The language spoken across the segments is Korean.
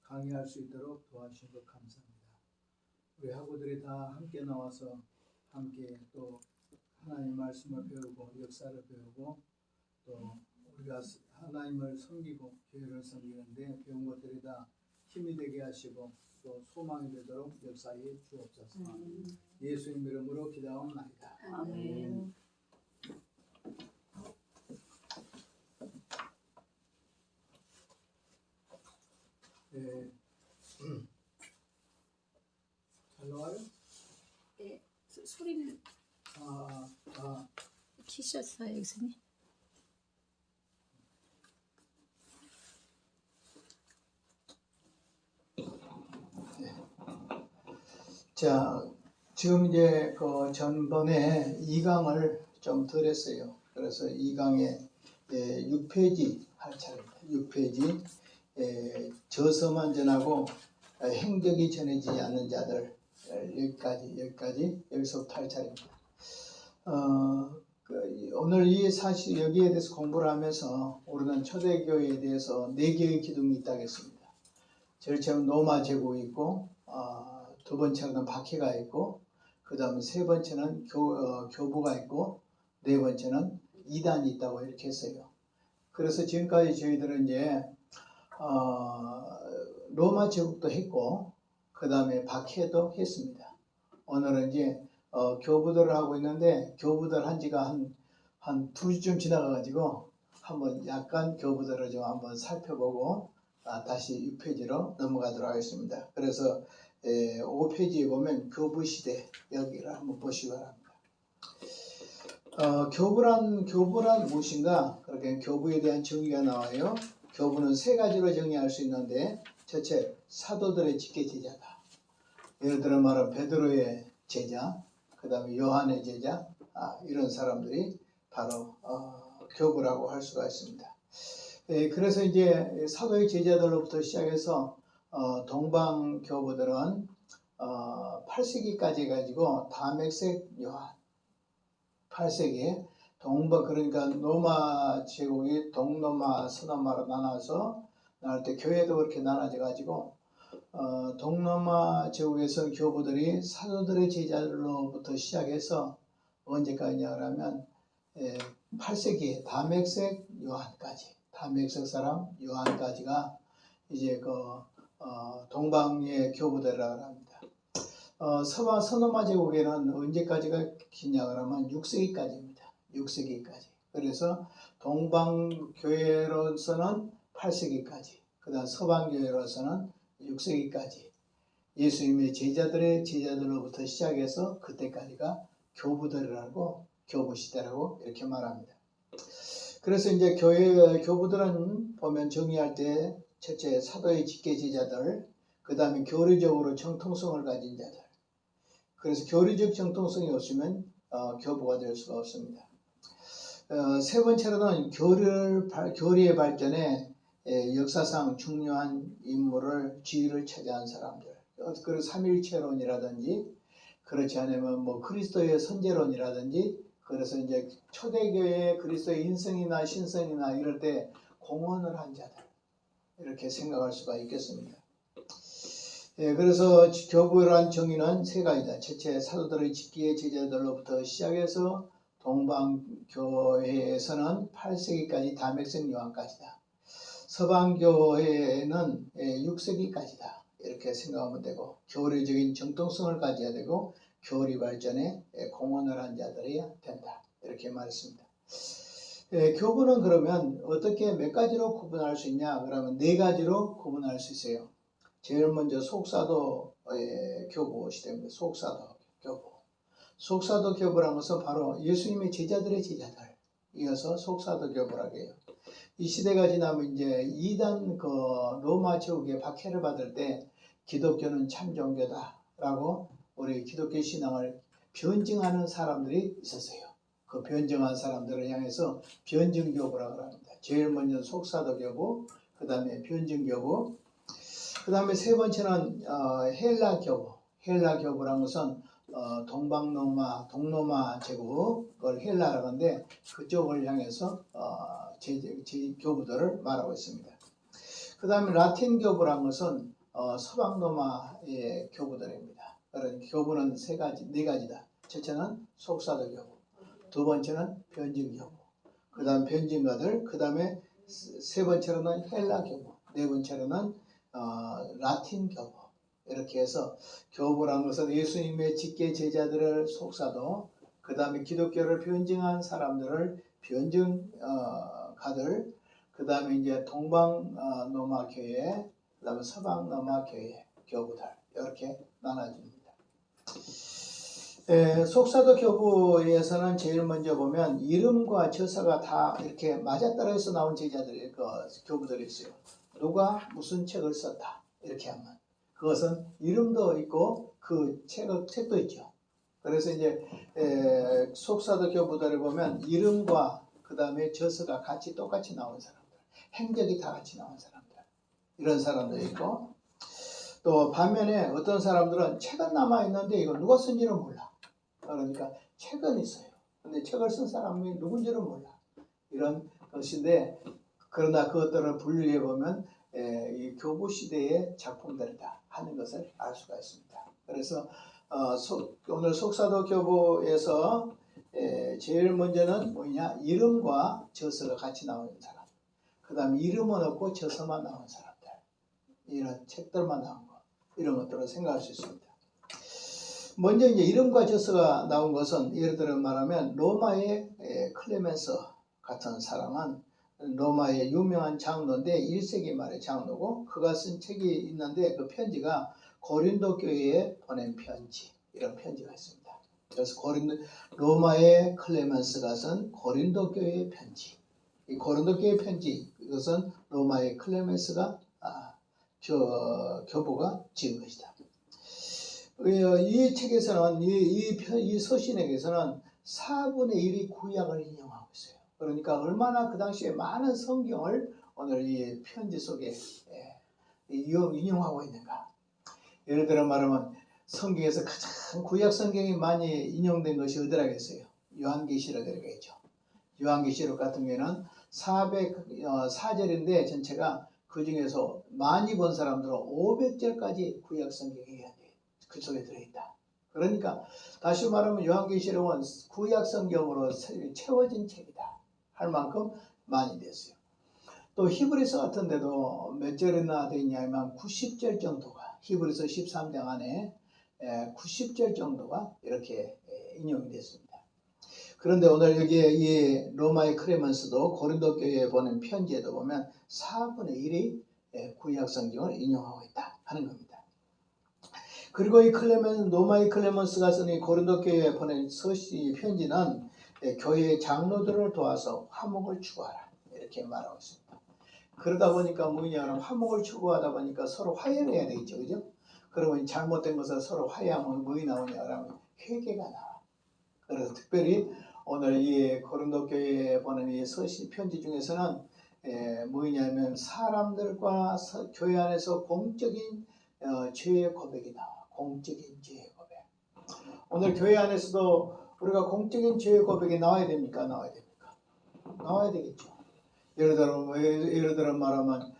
강의할 수 있도록 도와주신 것 감사합니다. 우리 학우들이 다 함께 나와서 함께 또 하나님 말씀을 배우고 역사를 배우고 또 우리가 하나님을 섬기고 교회를 섬기는데 배운 것들이 다 힘이 되게 하시고 또 소망이 되도록 역사해 주옵소서. 예수님 이름으로 기도하옵나이다. 아멘. 네. 잘 나와요? 네, 소리는 키셨어요, 교수님? 자, 지금 이제 그 전번에 2강을 좀 덜 했어요. 그래서 2강에 6페이지 할 차례입니다. 6페이지 저서만 전하고 행적이 전해지지 않는 자들 여기까지 여기서부터 할 차례입니다. 오늘 이 사실 여기에 대해서 공부를 하면서 우리는 초대교회에 대해서 4개의 기둥이 있다고 했습니다. 제일 처음 노마 제국이 있고 두 번째는 박해가 있고 그 다음에 세 번째는 교부가 있고 네 번째는 이단이 있다고 이렇게 했어요. 그래서 지금까지 저희들은 이제 로마 제국도 했고 그 다음에 박해도 했습니다. 오늘은 이제 교부들을 하고 있는데 교부들 한 지가 한 2주쯤 지나가가지고 한번 약간 교부들을 좀 한번 살펴보고 다시 6페이지로 넘어가도록 하겠습니다. 그래서 5페이지에 보면 교부시대 여기를 한번 보시기 바랍니다. 교부란 무엇인가? 그렇게 교부에 대한 정의가 나와요. 교부는 3가지로 정의할 수 있는데 첫째, 사도들의 직계 제자다. 예를 들어 말하면 베드로의 제자, 그 다음에 요한의 제자, 이런 사람들이 바로 교부라고 할 수가 있습니다. 그래서 이제 사도의 제자들로부터 시작해서 동방 교부들은 8세기까지 해가지고 다맥색 요한 8세기에 그러니까 로마 제국이 동로마 서로마로 나눠서 나눌 때 교회도 그렇게 나눠져 가지고 동로마 제국에서 교부들이 사도들의 제자들로부터 시작해서 언제까지냐 그러면 8세기에 다맥색 요한까지 다맥색 사람 요한까지가 이제 동방의 교부들이라고 합니다. 서로마 제국에는 언제까지가 기냐 그러면 6세기까지입니다. 6세기까지. 그래서 동방교회로서는 8세기까지, 그 다음 서방교회로서는 6세기까지 예수님의 제자들로부터 시작해서 그때까지가 교부들이라고 교부시대라고 이렇게 말합니다. 그래서 이제 교부들은 보면 정의할 때 첫째 사도의 직계 제자들, 그 다음에 교리적으로 정통성을 가진 자들. 그래서 교리적 정통성이 없으면 교부가 될 수가 없습니다. 세 번째로는 교리의 발전에 역사상 중요한 인물을 지위를 차지한 사람들. 그리고 삼일체론이라든지 그렇지 않으면 뭐 그리스도의 선제론이라든지 그래서 이제 초대교회의 그리스도의 인성이나 신성이나 이럴 때 공헌을 한 자들 이렇게 생각할 수가 있겠습니다. 그래서 교부란 정의는 3가지다. 첫째, 사도들의 직계 제자들로부터 시작해서 동방교회에서는 8세기까지 다맥색 요한까지다. 서방교회는 6세기까지다. 이렇게 생각하면 되고 교리적인 정통성을 가져야 되고 교리 발전에 공헌을 한 자들이 된다. 이렇게 말했습니다. 교부는 그러면 어떻게 몇 가지로 구분할 수 있냐? 그러면 4가지로 구분할 수 있어요. 제일 먼저 속사도의 교부 시대입니다. 속사도 교부. 속사도 교부라는 것은 바로 예수님의 제자들의 제자들. 이어서 속사도 교부라고 해요. 이 시대가 지나면 이제 이단 로마 제국의 박해를 받을 때 기독교는 참 종교다라고 우리 기독교 신앙을 변증하는 사람들이 있었어요. 그 변증한 사람들을 향해서 변증교부라고 합니다. 제일 먼저 속사도 교부, 그 다음에 변증교부, 그 다음에 세 번째는 헬라 교부. 헬라 교부라는 것은 동로마 제국을 헬라라고 하는데 그쪽을 향해서 교부들을 말하고 있습니다. 그 다음에 라틴 교부라는 것은 서방 로마의 교부들입니다. 그러니까 교부는 네 가지다. 첫째는 속사도 교부, 두 번째는 변증 교부, 그 다음 변증가들, 그 다음에 세 번째로는 헬라 교부, 네 번째로는 라틴 교부. 이렇게 해서 교부라는 것은 예수님의 직계 제자들을 속사도, 그 다음에 기독교를 변증한 사람들을 변증가들, 그 다음에 이제 동방 로마 교회, 그 다음에 서방 로마 교회 교부들 이렇게 나눠집니다. 속사도 교부에서는 제일 먼저 보면 이름과 저서가 다 이렇게 맞아떨어져서 나온 제자들이 교부들이 있어요. 누가 무슨 책을 썼다 이렇게 하면 그것은 이름도 있고 그 책도 있죠. 그래서 이제 속사도 교부들을 보면 이름과 그 다음에 저서가 똑같이 나온 사람들, 행적이 다 같이 나온 사람들, 이런 사람도 있고, 또 반면에 어떤 사람들은 책은 남아 있는데 이거 누가 쓴지는 몰라. 그러니까 책은 있어요. 근데 책을 쓴 사람이 누군지는 몰라. 이런 것인데, 그러나 그것들을 분류해 보면 이 교부 시대의 작품들이다 하는 것을 알 수가 있습니다. 그래서 오늘 속사도 교부에서 제일 먼저는 뭐냐, 이름과 저서가 같이 나오는 사람, 그 다음에 이름은 없고 저서만 나온 사람들, 이런 책들만 나온 것, 이런 것들을 생각할 수 있습니다. 먼저 이제 이름과 저서가 나온 것은 예를 들어 말하면 로마의 클레멘스 같은 사람은 로마의 유명한 장로인데 1세기 말의 장로고, 그가 쓴 책이 있는데 그 편지가 고린도 교회에 보낸 편지, 이런 편지가 있습니다. 그래서 로마의 클레멘스가 쓴 고린도 교회의 편지, 이 고린도 교회 편지, 이것은 로마의 클레멘스가 교부가 지은 것이다. 이 책에서는 이 서신에게서는 4분의 1이 구약을 인용하고 있어요. 그러니까 얼마나 그 당시에 많은 성경을 오늘 이 편지 속에 인용하고 있는가. 예를 들어 말하면 성경에서 가장 구약 성경이 많이 인용된 것이 어디라겠어요? 요한계시록 이라겠죠. 요한계시록 같은 경우에는 404절인데 전체가 그 중에서 많이 본 사람들은 500절까지 구약 성경이 그 속에 들어있다. 그러니까 다시 말하면 요한계시록은 구약 성경으로 채워진 책이다 할 만큼 많이 됐어요. 또 히브리서 같은 데도 몇 절이나 되어 있냐면 90절 정도가, 히브리서 13장 안에 90절 정도가 이렇게 인용이 됐습니다. 그런데 오늘 여기에 이 로마의 클레멘스도 고린도 교회에 보낸 편지에도 보면 4분의 1이 구약 성경을 인용하고 있다 하는 겁니다. 그리고 이 로마의 클레멘스가 쓴 이 고린도 교회에 보낸 편지는 교회의 장로들을 도와서 화목을 추구하라 이렇게 말하고 있습니다. 그러다 보니까 뭐냐면 화목을 추구하다 보니까 서로 화해를 해야 되겠죠, 그죠? 그러면 잘못된 것을 서로 화해하면 뭐가 나오냐 그러면 회개가 나와. 그래서 특별히 오늘 이 고린도 교회에 보낸 이 편지 중에서는 뭐냐면 사람들과 교회 안에서 공적인 죄의 고백이 나와. 공적인 죄의 고백. 오늘 교회 안에서도 우리가 공적인 죄의 고백이 나와야 됩니까? 나와야 됩니까? 나와야 되겠죠. 예를 들어 말하면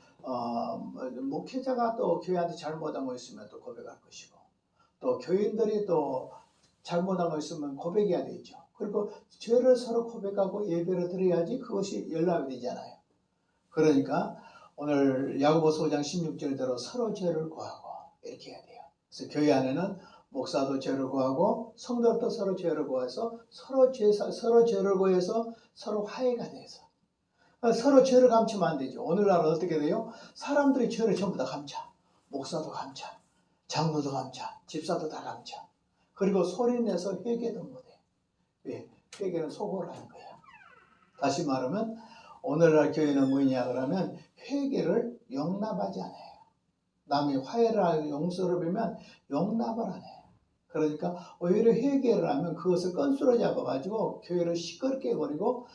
목회자가 또 교회한테 잘못한 거 있으면 또 고백할 것이고, 또 교인들이 또 잘못한 거 있으면 고백해야 되죠. 그리고 죄를 서로 고백하고 예배를 드려야지 그것이 연락이 되잖아요. 그러니까 오늘 야고보서 5장 16절대로 서로 죄를 구하고 이렇게 해야 돼요. 그래서 교회 안에는 목사도 죄를 구하고 성도도 서로 죄를 구해서 서로 죄를 구해서 서로 화해가 돼서 서로 죄를 감추면 안 되죠. 오늘날은 어떻게 돼요? 사람들이 죄를 전부 다 감춰. 목사도 감춰, 장로도 감춰, 집사도 다 감춰. 그리고 소리내서 회개도 못해. 왜? 회개는 속으로 하는 거야. 다시 말하면 오늘날 교회는 뭐냐 그러면 회개를 용납하지 않아요. 남이 화해를 하고 용서를 빌면 용납을 안 해요. 그러니까 오히려 회개를 하면 그것을 건수로 잡아가지고 교회를 시끄럽게 해버리고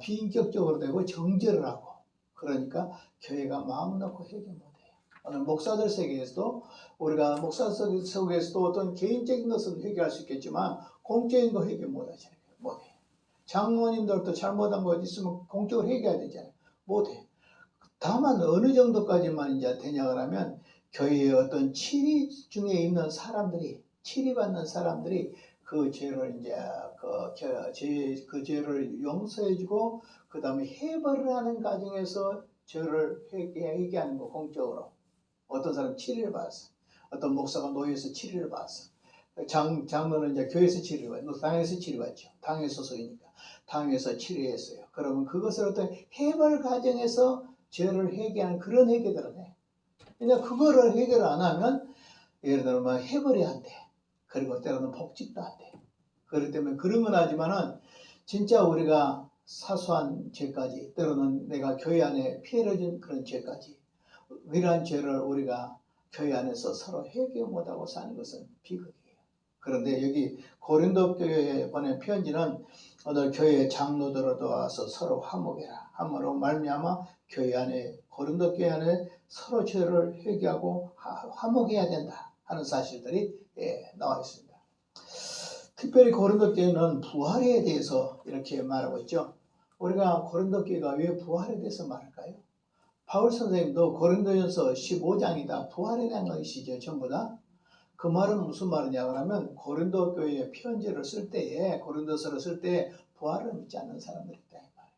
비인격적으로 되고 정죄를 하고, 그러니까 교회가 마음 놓고 회개 못해요. 오늘 목사들 세계에서도 우리가 목사 속에서도 어떤 개인적인 것은 회개할 수 있겠지만 공적인 거 회개 못하잖아요. 못해요. 장로님들도 잘못한 거 있으면 공적으로 회개해야 되잖아요. 못해요. 다만 어느 정도까지만 이제 되냐 그러면 교회의 어떤 치리 중에 있는 사람들이, 치리받는 사람들이 그 죄를 이제 그 죄를 용서해주고 그 다음에 해벌을 하는 과정에서 죄를 회개하는 거. 공적으로 어떤 사람 치리를 받았어. 어떤 목사가 노예에서 치리를 받았어. 장로는 이제 교회에서 치리를 받고 당에서 치리받죠. 당의 소속이니까 당에서 치리했어요. 그러면 그것을 어떤 해벌 과정에서 죄를 회개하는 그런 회개들은 해. 그러니까 그거를 해결을 안 하면 예를 들면 해벌이 안 돼. 그리고 때로는 복직도 안 돼. 그렇기 때문에 그런 건 하지만은 진짜 우리가 사소한 죄까지, 때로는 내가 교회 안에 피해를 준 그런 죄까지, 이러한 죄를 우리가 교회 안에서 서로 회개 못하고 사는 것은 비극이에요. 그런데 여기 고린도 교회에 보낸 편지는 오늘 교회 장로들을 도와서 서로 화목해라. 함으로 말미암아 교회 안에, 고린도 교회 안에 서로 죄를 회개하고 화목해야 된다 하는 사실들이 나와 있습니다. 특별히 고린도 교회는 부활에 대해서 이렇게 말하고 있죠. 우리가 고린도 교회가 왜 부활에 대해서 말할까요? 바울 선생님도 고린도전서 15장이다 부활에 대한 것이죠. 전부 다. 그 말은 무슨 말이냐 그러면 고린도 교회에 편지를 쓸 때에, 고린도서를 쓸 때 부활을 믿지 않는 사람들이 있다 이 말이에요.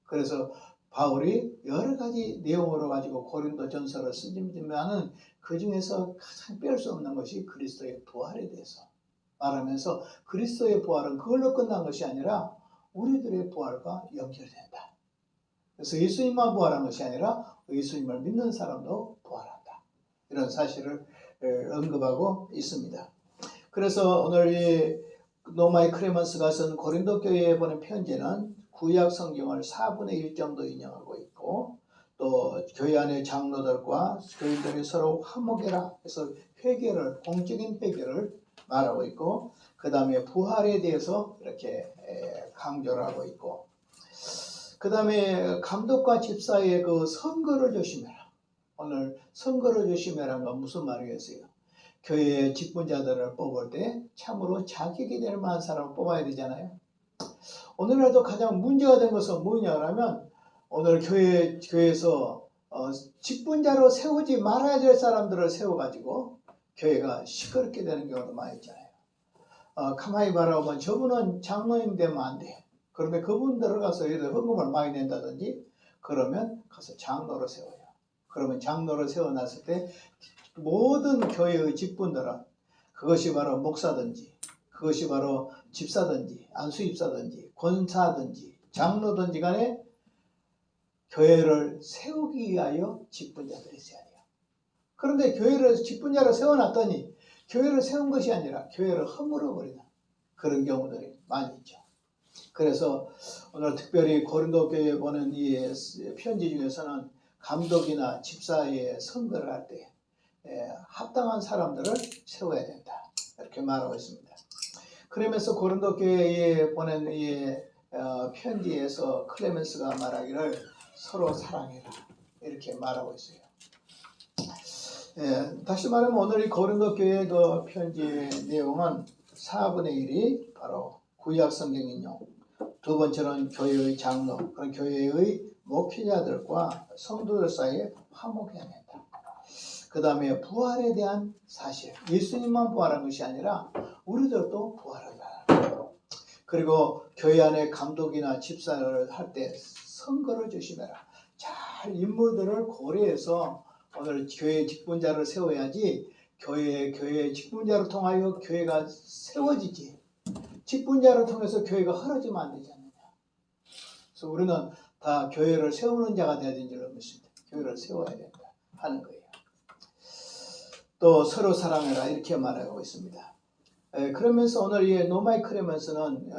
그래서 바울이 여러 가지 내용으로 가지고 고린도 전서를 쓰지만은 그 중에서 가장 뺄 수 없는 것이 그리스도의 부활에 대해서 말하면서, 그리스도의 부활은 그걸로 끝난 것이 아니라 우리들의 부활과 연결된다. 그래서 예수님만 부활한 것이 아니라 예수님을 믿는 사람도 부활한다. 이런 사실을 언급하고 있습니다. 그래서 오늘 이 노마이 크레먼스가 쓴 고린도 교회에 보낸 편지는 구약 성경을 4분의 1 정도 인용하고 있고, 또 교회 안의 장로들과 교인들이 서로 화목해라 해서 회개를, 공적인 회개를 말하고 있고, 그 다음에 부활에 대해서 이렇게 강조를 하고 있고, 그 다음에 감독과 집사의 그 선거를 조심해라. 오늘 선거를 조심해라는 건 무슨 말이겠어요? 교회의 직분자들을 뽑을 때 참으로 자격이 될 만한 사람을 뽑아야 되잖아요. 오늘날도 가장 문제가 된 것은 뭐냐면, 오늘 교회에서 직분자로 세우지 말아야 될 사람들을 세워가지고 교회가 시끄럽게 되는 경우도 많이 있잖아요. 가만히 바라보면 저분은 장로님 되면 안 돼. 그런데 그분 들어가서 예를 들어 헌금을 많이 낸다든지 그러면 가서 장로로 세워요. 그러면 장로를 세워놨을 때 모든 교회의 직분들은, 그것이 바로 목사든지, 그것이 바로 집사든지, 안수집사든지, 권사든지, 장로든지 간에 교회를 세우기 위하여 직분자들이 있어야 돼요. 그런데 교회를 직분자로 세워놨더니 교회를 세운 것이 아니라 교회를 허물어 버리는 그런 경우들이 많이 있죠. 그래서 오늘 특별히 고린도 교회에 보낸 이 편지 중에서는 감독이나 집사의 선거를 할 때 합당한 사람들을 세워야 된다 이렇게 말하고 있습니다. 그러면서 고린도 교회에 보낸 이 편지에서 클레멘스가 말하기를 서로 사랑해라 이렇게 말하고 있어요. 다시 말하면 오늘 이 고린도 교회 그 편지의 내용은 4분의 1이 바로 구약 성경 인용, 두 번째는 교회의 장로, 그런 교회의 목회자들과 성도들 사이에 화목해야 된다. 그 다음에 부활에 대한 사실, 예수님만 부활한 것이 아니라 우리들도 부활한다. 그리고 교회 안에 감독이나 집사를 할 때 선거를 조심해라. 잘 인물들을 고려해서 오늘 교회 직분자를 세워야지, 교회 직분자를 통하여 교회가 세워지지, 직분자를 통해서 교회가 흐려지면 안 되지 않느냐. 그래서 우리는 다 교회를 세우는 자가 되어야 되는 줄 믿습니다. 교회를 세워야 된다 하는 거예요. 또 서로 사랑해라 이렇게 말하고 있습니다. 그러면서 오늘 이 노마이 크레먼스는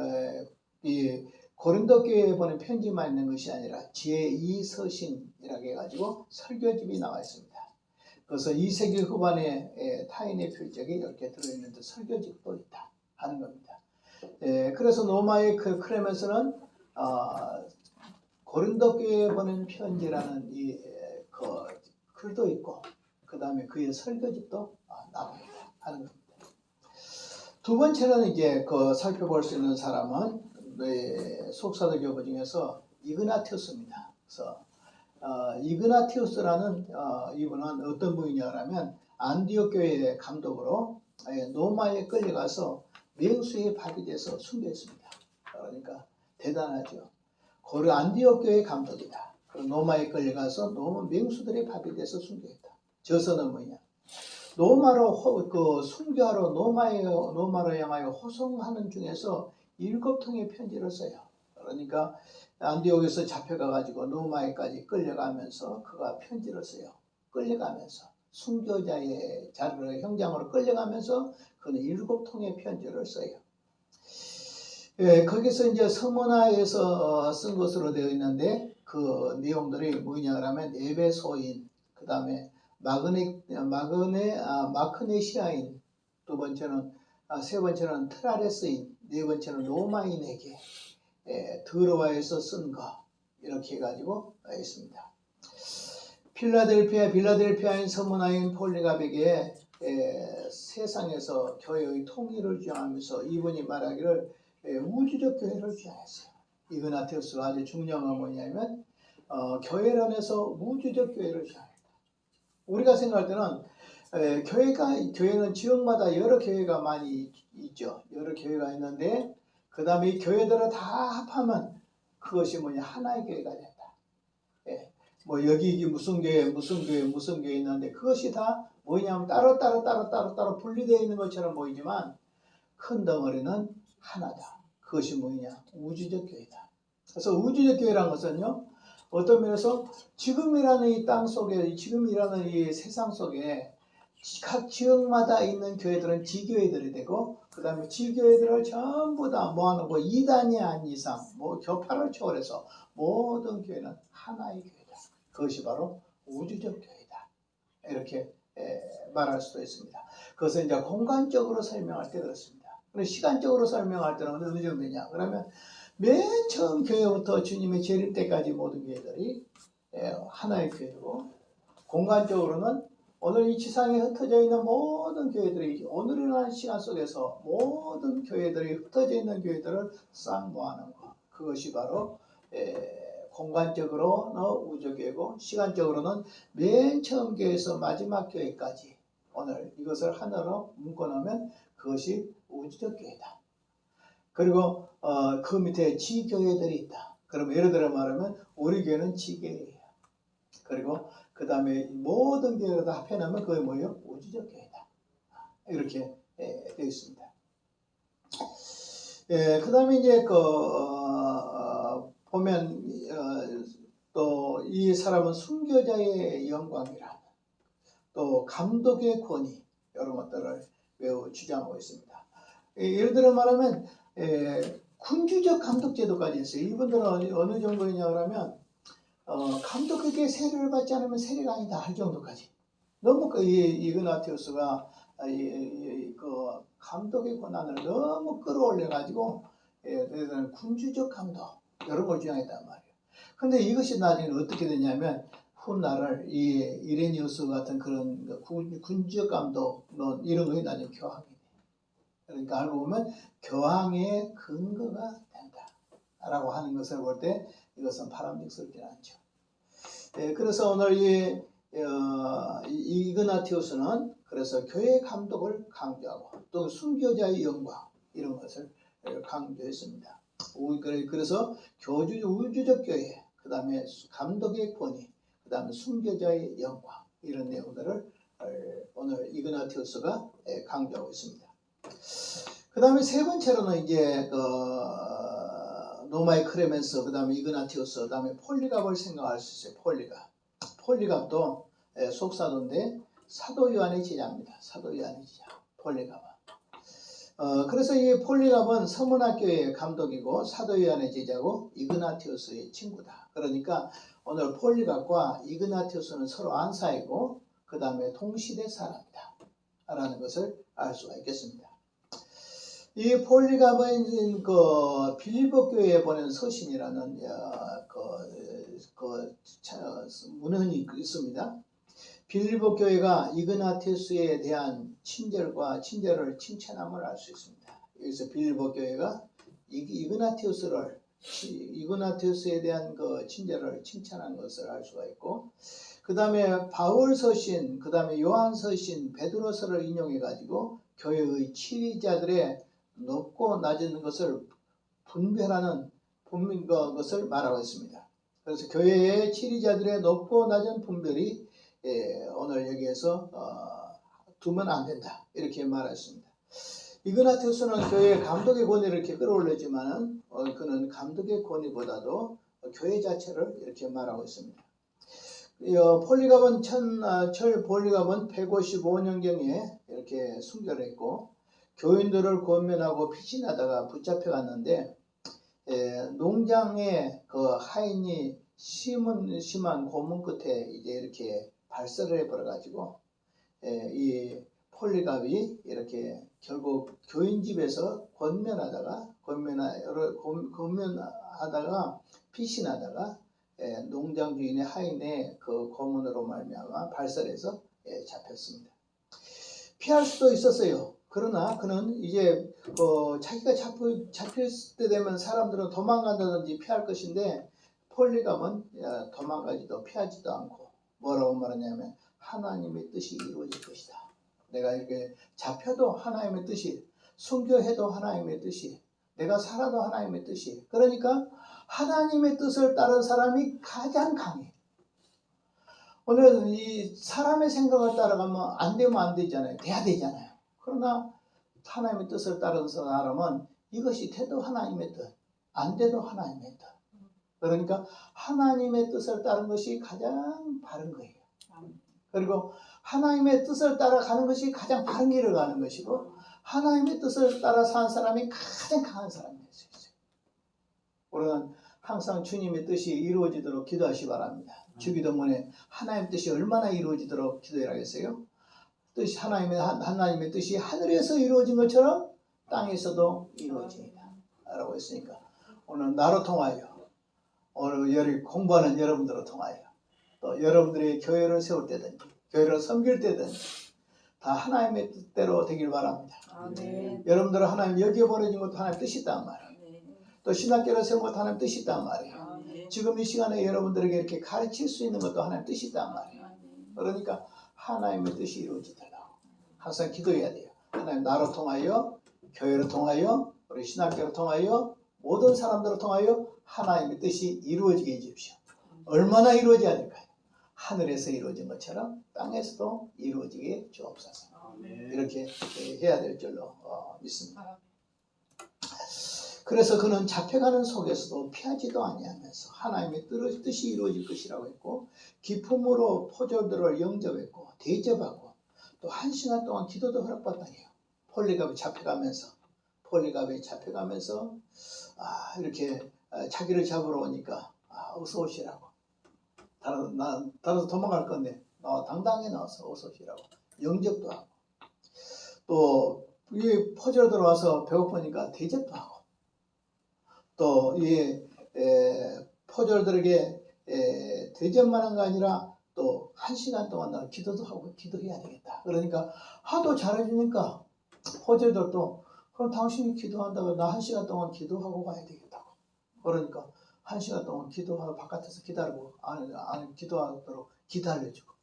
이 고린도 교회에 보낸 편지만 있는 것이 아니라 제2서신이라고 해가지고 설교집이 나와 있습니다. 그래서 2세기 후반에 타인의 필적이 이렇게 들어있는데 설교집도 있다 하는 겁니다. 그래서 노마이 크레먼스는 고린도 교회에 보낸 편지라는 이 글도 있고, 그 다음에 그의 설교집도 나옵니다 하는 겁니다. 두 번째는 이제 살펴볼 수 있는 사람은 속사도 교부 중에서 이그나티우스입니다. 그래서 이그나티우스라는 이분은 어떤 분이냐면 안디옥 교회의 감독으로 로마에 끌려가서 맹수에 발휘돼서 순교했습니다. 그러니까 대단하죠. 고려 안디옥 교회의 감독이다. 로마에 끌려가서 로마 맹수들의 발휘돼서 순교했다. 저서는 뭐냐? 로마로 순교하러 로마로 향하여 호송하는 중에서 7통의 편지를 써요. 그러니까 안디옥에서 잡혀가 가지고 로마에까지 끌려가면서 그가 편지를 써요. 끌려가면서 순교자의 자리로 형장으로 끌려가면서 그는 7통의 편지를 써요. 거기서 이제 서문화에서 쓴 것으로 되어 있는데 그 내용들이 뭐냐 그러면 에베소인, 그 다음에 마그네시아인, 세 번째는 트라레스인, 네 번째는 로마인에게 드로아에서 쓴 거, 이렇게 해가지고 있습니다. 빌라델피아인 서문화인 폴리갑에게 세상에서 교회의 통일을 주장하면서 이분이 말하기를 우주적 교회를 주장했어요. 이그나티우스가 아주 중요한 건 뭐냐면 교회 안에서 우주적 교회를 주장했다. 우리가 생각할 때는 교회는 지역마다 여러 교회가 많이 있죠. 여러 교회가 있는데 그 다음에 이 교회들을 다 합하면 그것이 뭐냐 하나의 교회가 된다. 뭐 여기 무슨 교회 있는데 그것이 다 뭐냐면 따로 분리되어 있는 것처럼 보이지만 큰 덩어리는 하나다. 그것이 뭐냐? 우주적 교회다. 그래서 우주적 교회라는 것은요, 어떤 면에서 지금이라는 이 땅 속에, 지금이라는 이 세상 속에 각 지역마다 있는 교회들은 지교회들이 되고, 그 다음에 지교회들을 전부 다 모아놓고 이단이 아닌 이상, 교파를 초월해서 모든 교회는 하나의 교회다. 그것이 바로 우주적 교회다. 이렇게 말할 수도 있습니다. 그것은 이제 공간적으로 설명할 때 그렇습니다. 그런데 시간적으로 설명할 때는 어느 정도냐? 그러면 맨 처음 교회부터 주님의 재림 때까지 모든 교회들이 하나의 교회고, 공간적으로는 오늘 이 지상에 흩어져 있는 모든 교회들이 오늘이라는 시간 속에서 모든 교회들이 흩어져 있는 교회들을 싹 모아놓은 것, 그것이 바로 공간적으로는 우주교회고, 시간적으로는 맨 처음 교회에서 마지막 교회까지 오늘 이것을 하나로 묶어놓으면 그것이 우주적 교회다. 그리고 그 밑에 지교회들이 있다. 그러면 예를 들어 말하면 우리 교회는 지교회예요. 그리고 그 다음에 모든 교회를 다 합해놓으면 그게 뭐예요? 우주적 교회다. 이렇게 되어 있습니다. 그 다음에 이제 보면 또 이 사람은 순교자의 영광이라, 또 감독의 권위, 이런 것들을 매우 주장하고 있습니다. 예를 들어 말하면 군주적 감독 제도까지 있어요. 이분들은 어느 정도이냐 그러면 감독에게 세례를 받지 않으면 세례가 아니다 할 정도까지. 너무 이그나티우스가 그 감독의 권한을 너무 끌어올려 가지고 군주적 감독 이런 걸 주장했단 말이에요. 근데 이것이 나중에 어떻게 되냐면 훗날을 이 이레니우스 같은 그런 군주적 감독론 이런 것이 나중에 교황이 돼. 그러니까 알고 보면 교황의 근거가 된다라고 하는 것을 볼 때 이것은 바람직스럽지 않죠. 그래서 오늘 이그나티우스는 그래서 교회 감독을 강조하고 또 순교자의 영광 이런 것을 강조했습니다. 그래서 우주적 교회, 그 다음에 감독의 권위, 그 다음에 순교자의 영광 이런 내용들을 오늘 이그나티우스가 강조하고 있습니다. 그 다음에 세 번째로는 이제 로마의 크레멘스, 그 다음에 이그나티우스, 그 다음에 폴리갑을 생각할 수 있어요. 폴리갑도 속사도인데 사도 요한의 제자입니다. 사도 요한의 제자 폴리갑은. 그래서 이 폴리갑은 서문학교의 감독이고 사도 요한의 제자고 이그나티우스의 친구다. 그러니까 오늘 폴리갑과 이그나티우스는 서로 안 사이고 그 다음에 동시대 사람이다 라는 것을 알 수가 있겠습니다. 이 폴리갑은 빌립보 교회에 보낸 서신이라는 문헌이 있습니다. 빌립보 교회가 이그나티우스에 대한 친절을 칭찬함을 알 수 있습니다. 여기서 빌립보 교회가 이그나티우스를 이그나티우스에 대한 그 친절을 칭찬한 것을 알 수가 있고, 그 다음에 바울 서신, 그 다음에 요한 서신, 베드로서를 인용해 가지고 교회의 치리자들의 높고 낮은 것을 분별하는 것을 말하고 있습니다. 그래서 교회의 치리자들의 높고 낮은 분별이 오늘 여기에서 두면 안 된다, 이렇게 말했습니다. 이그나티우스는 교회의 감독의 권위를 이렇게 끌어올렸지만은 그는 감독의 권위보다도 교회 자체를 이렇게 말하고 있습니다. 폴리갑은 철 폴리갑은 155년경에 이렇게 순교했고, 교인들을 권면하고 피신하다가 붙잡혀갔는데, 농장에 그 하인이 심한 고문 끝에 이제 이렇게 발설을 해버려가지고, 이 폴리갑이 이렇게 결국 교인 집에서 권면하다가 피신하다가 농장 주인의 하인의 그 고문으로 말미암아 발설해서 잡혔습니다. 피할 수도 있었어요. 그러나 그는 이제 자기가 잡혔을 때 되면 사람들은 도망간다든지 피할 것인데, 폴리갑은 도망가지도 피하지도 않고 뭐라고 말하냐면 하나님의 뜻이 이루어질 것이다. 내가 이렇게 잡혀도 하나님의 뜻이, 순교해도 하나님의 뜻이, 내가 살아도 하나님의 뜻이. 그러니까 하나님의 뜻을 따른 사람이 가장 강해. 오늘은 이 사람의 생각을 따라가면 안 되면 안 되잖아요. 돼야 되잖아요. 그러나 하나님의 뜻을 따른 사람은 이것이 돼도 하나님의 뜻, 안 돼도 하나님의 뜻. 그러니까 하나님의 뜻을 따른 것이 가장 바른 거예요. 그리고 하나님의 뜻을 따라가는 것이 가장 바른 길을 가는 것이고, 하나님의 뜻을 따라 사는 사람이 가장 강한 사람이 될 수 있어요. 우리는 항상 주님의 뜻이 이루어지도록 기도하시 바랍니다. 주기도문에 하나님의 뜻이 얼마나 이루어지도록 기도해야겠어요? 하나님의 뜻이 하늘에서 이루어진 것처럼 땅에서도 이루어집니다 라고 했으니까, 오늘 나로 통하여, 오늘 공부하는 여러분들을 통하여, 또 여러분들이 교회를 세울 때든지 교회를 섬길 때든지 다 하나님의 뜻대로 되길 바랍니다. 아멘. 여러분들은 하나님 여기에 보내진 것도 하나님 뜻이 있단 말이에요. 또 신학교를 세운 것도 하나님 뜻이 있단 말이에요. 아멘. 지금 이 시간에 여러분들에게 이렇게 가르칠 수 있는 것도 하나님 뜻이 있단 말이에요. 그러니까 하나님의 뜻이 이루어지도록 항상 기도해야 돼요. 하나님 나로 통하여, 교회를 통하여, 우리 신학교를 통하여, 모든 사람들을 통하여 하나님의 뜻이 이루어지게 해주십시오. 얼마나 이루어져야 될까요? 하늘에서 이루어진 것처럼 땅에서도 이루어지게 주옵소서. 이렇게 해야 될 줄로 믿습니다. 그래서 그는 잡혀가는 속에서도 피하지도 아니하면서 하나님의 뜻이 이루어질 것이라고 했고, 기품으로 포졸들을 영접했고 대접하고, 또 1시간 동안 기도도 허락받다니요. 폴리갑이 잡혀가면서 이렇게 자기를 잡으러 오니까 어서 오시라고, 다른 도망갈 건데 당당히 나와서 어서 오시라고 영접도 하고, 또 이 포졸들 와서 배고프니까 대접도 하고, 또 이 포졸들에게 대접만 한 게 아니라 또 1시간 동안 나 기도도 하고 기도해야 되겠다. 그러니까 하도 잘해주니까 포졸들도 그럼 당신이 기도한다고 나 1시간 동안 기도하고 가야 되겠다고. 그러니까 1시간 동안 기도하고 바깥에서 기다리고 안에 기도하도록 기다려주고.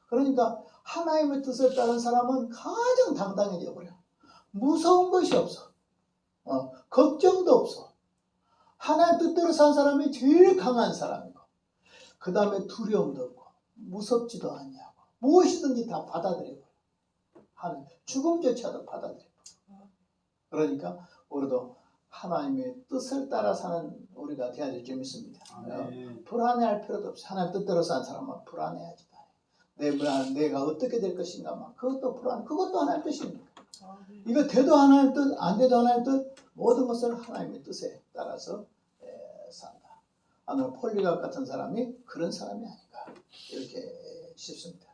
그러니까 하나님의 뜻을 따른 사람은 가장 당당해져 버려. 무서운 것이 없어. 걱정도 없어. 하나님 뜻대로 산 사람이 제일 강한 사람이고, 그 다음에 두려움도 없고 무섭지도 않냐고, 무엇이든지 다 받아들여버려. 하는 죽음조차도 받아들여버려. 그러니까 우리도 하나님의 뜻을 따라 사는 우리가 되어야 될 줄 믿습니다. 불안해할 필요도 없어. 하나님 뜻대로 산 사람은 불안해하지도 않아요. 내가 어떻게 될 것인가 막 그것도 불안. 그것도 하나님의 뜻입니다. 이거 돼도 하나님의 뜻, 안 돼도 하나님의 뜻, 모든 것을 하나님의 뜻에 따라서 산다. 오늘 폴리갑 같은 사람이 그런 사람이 아닌가 이렇게 싶습니다.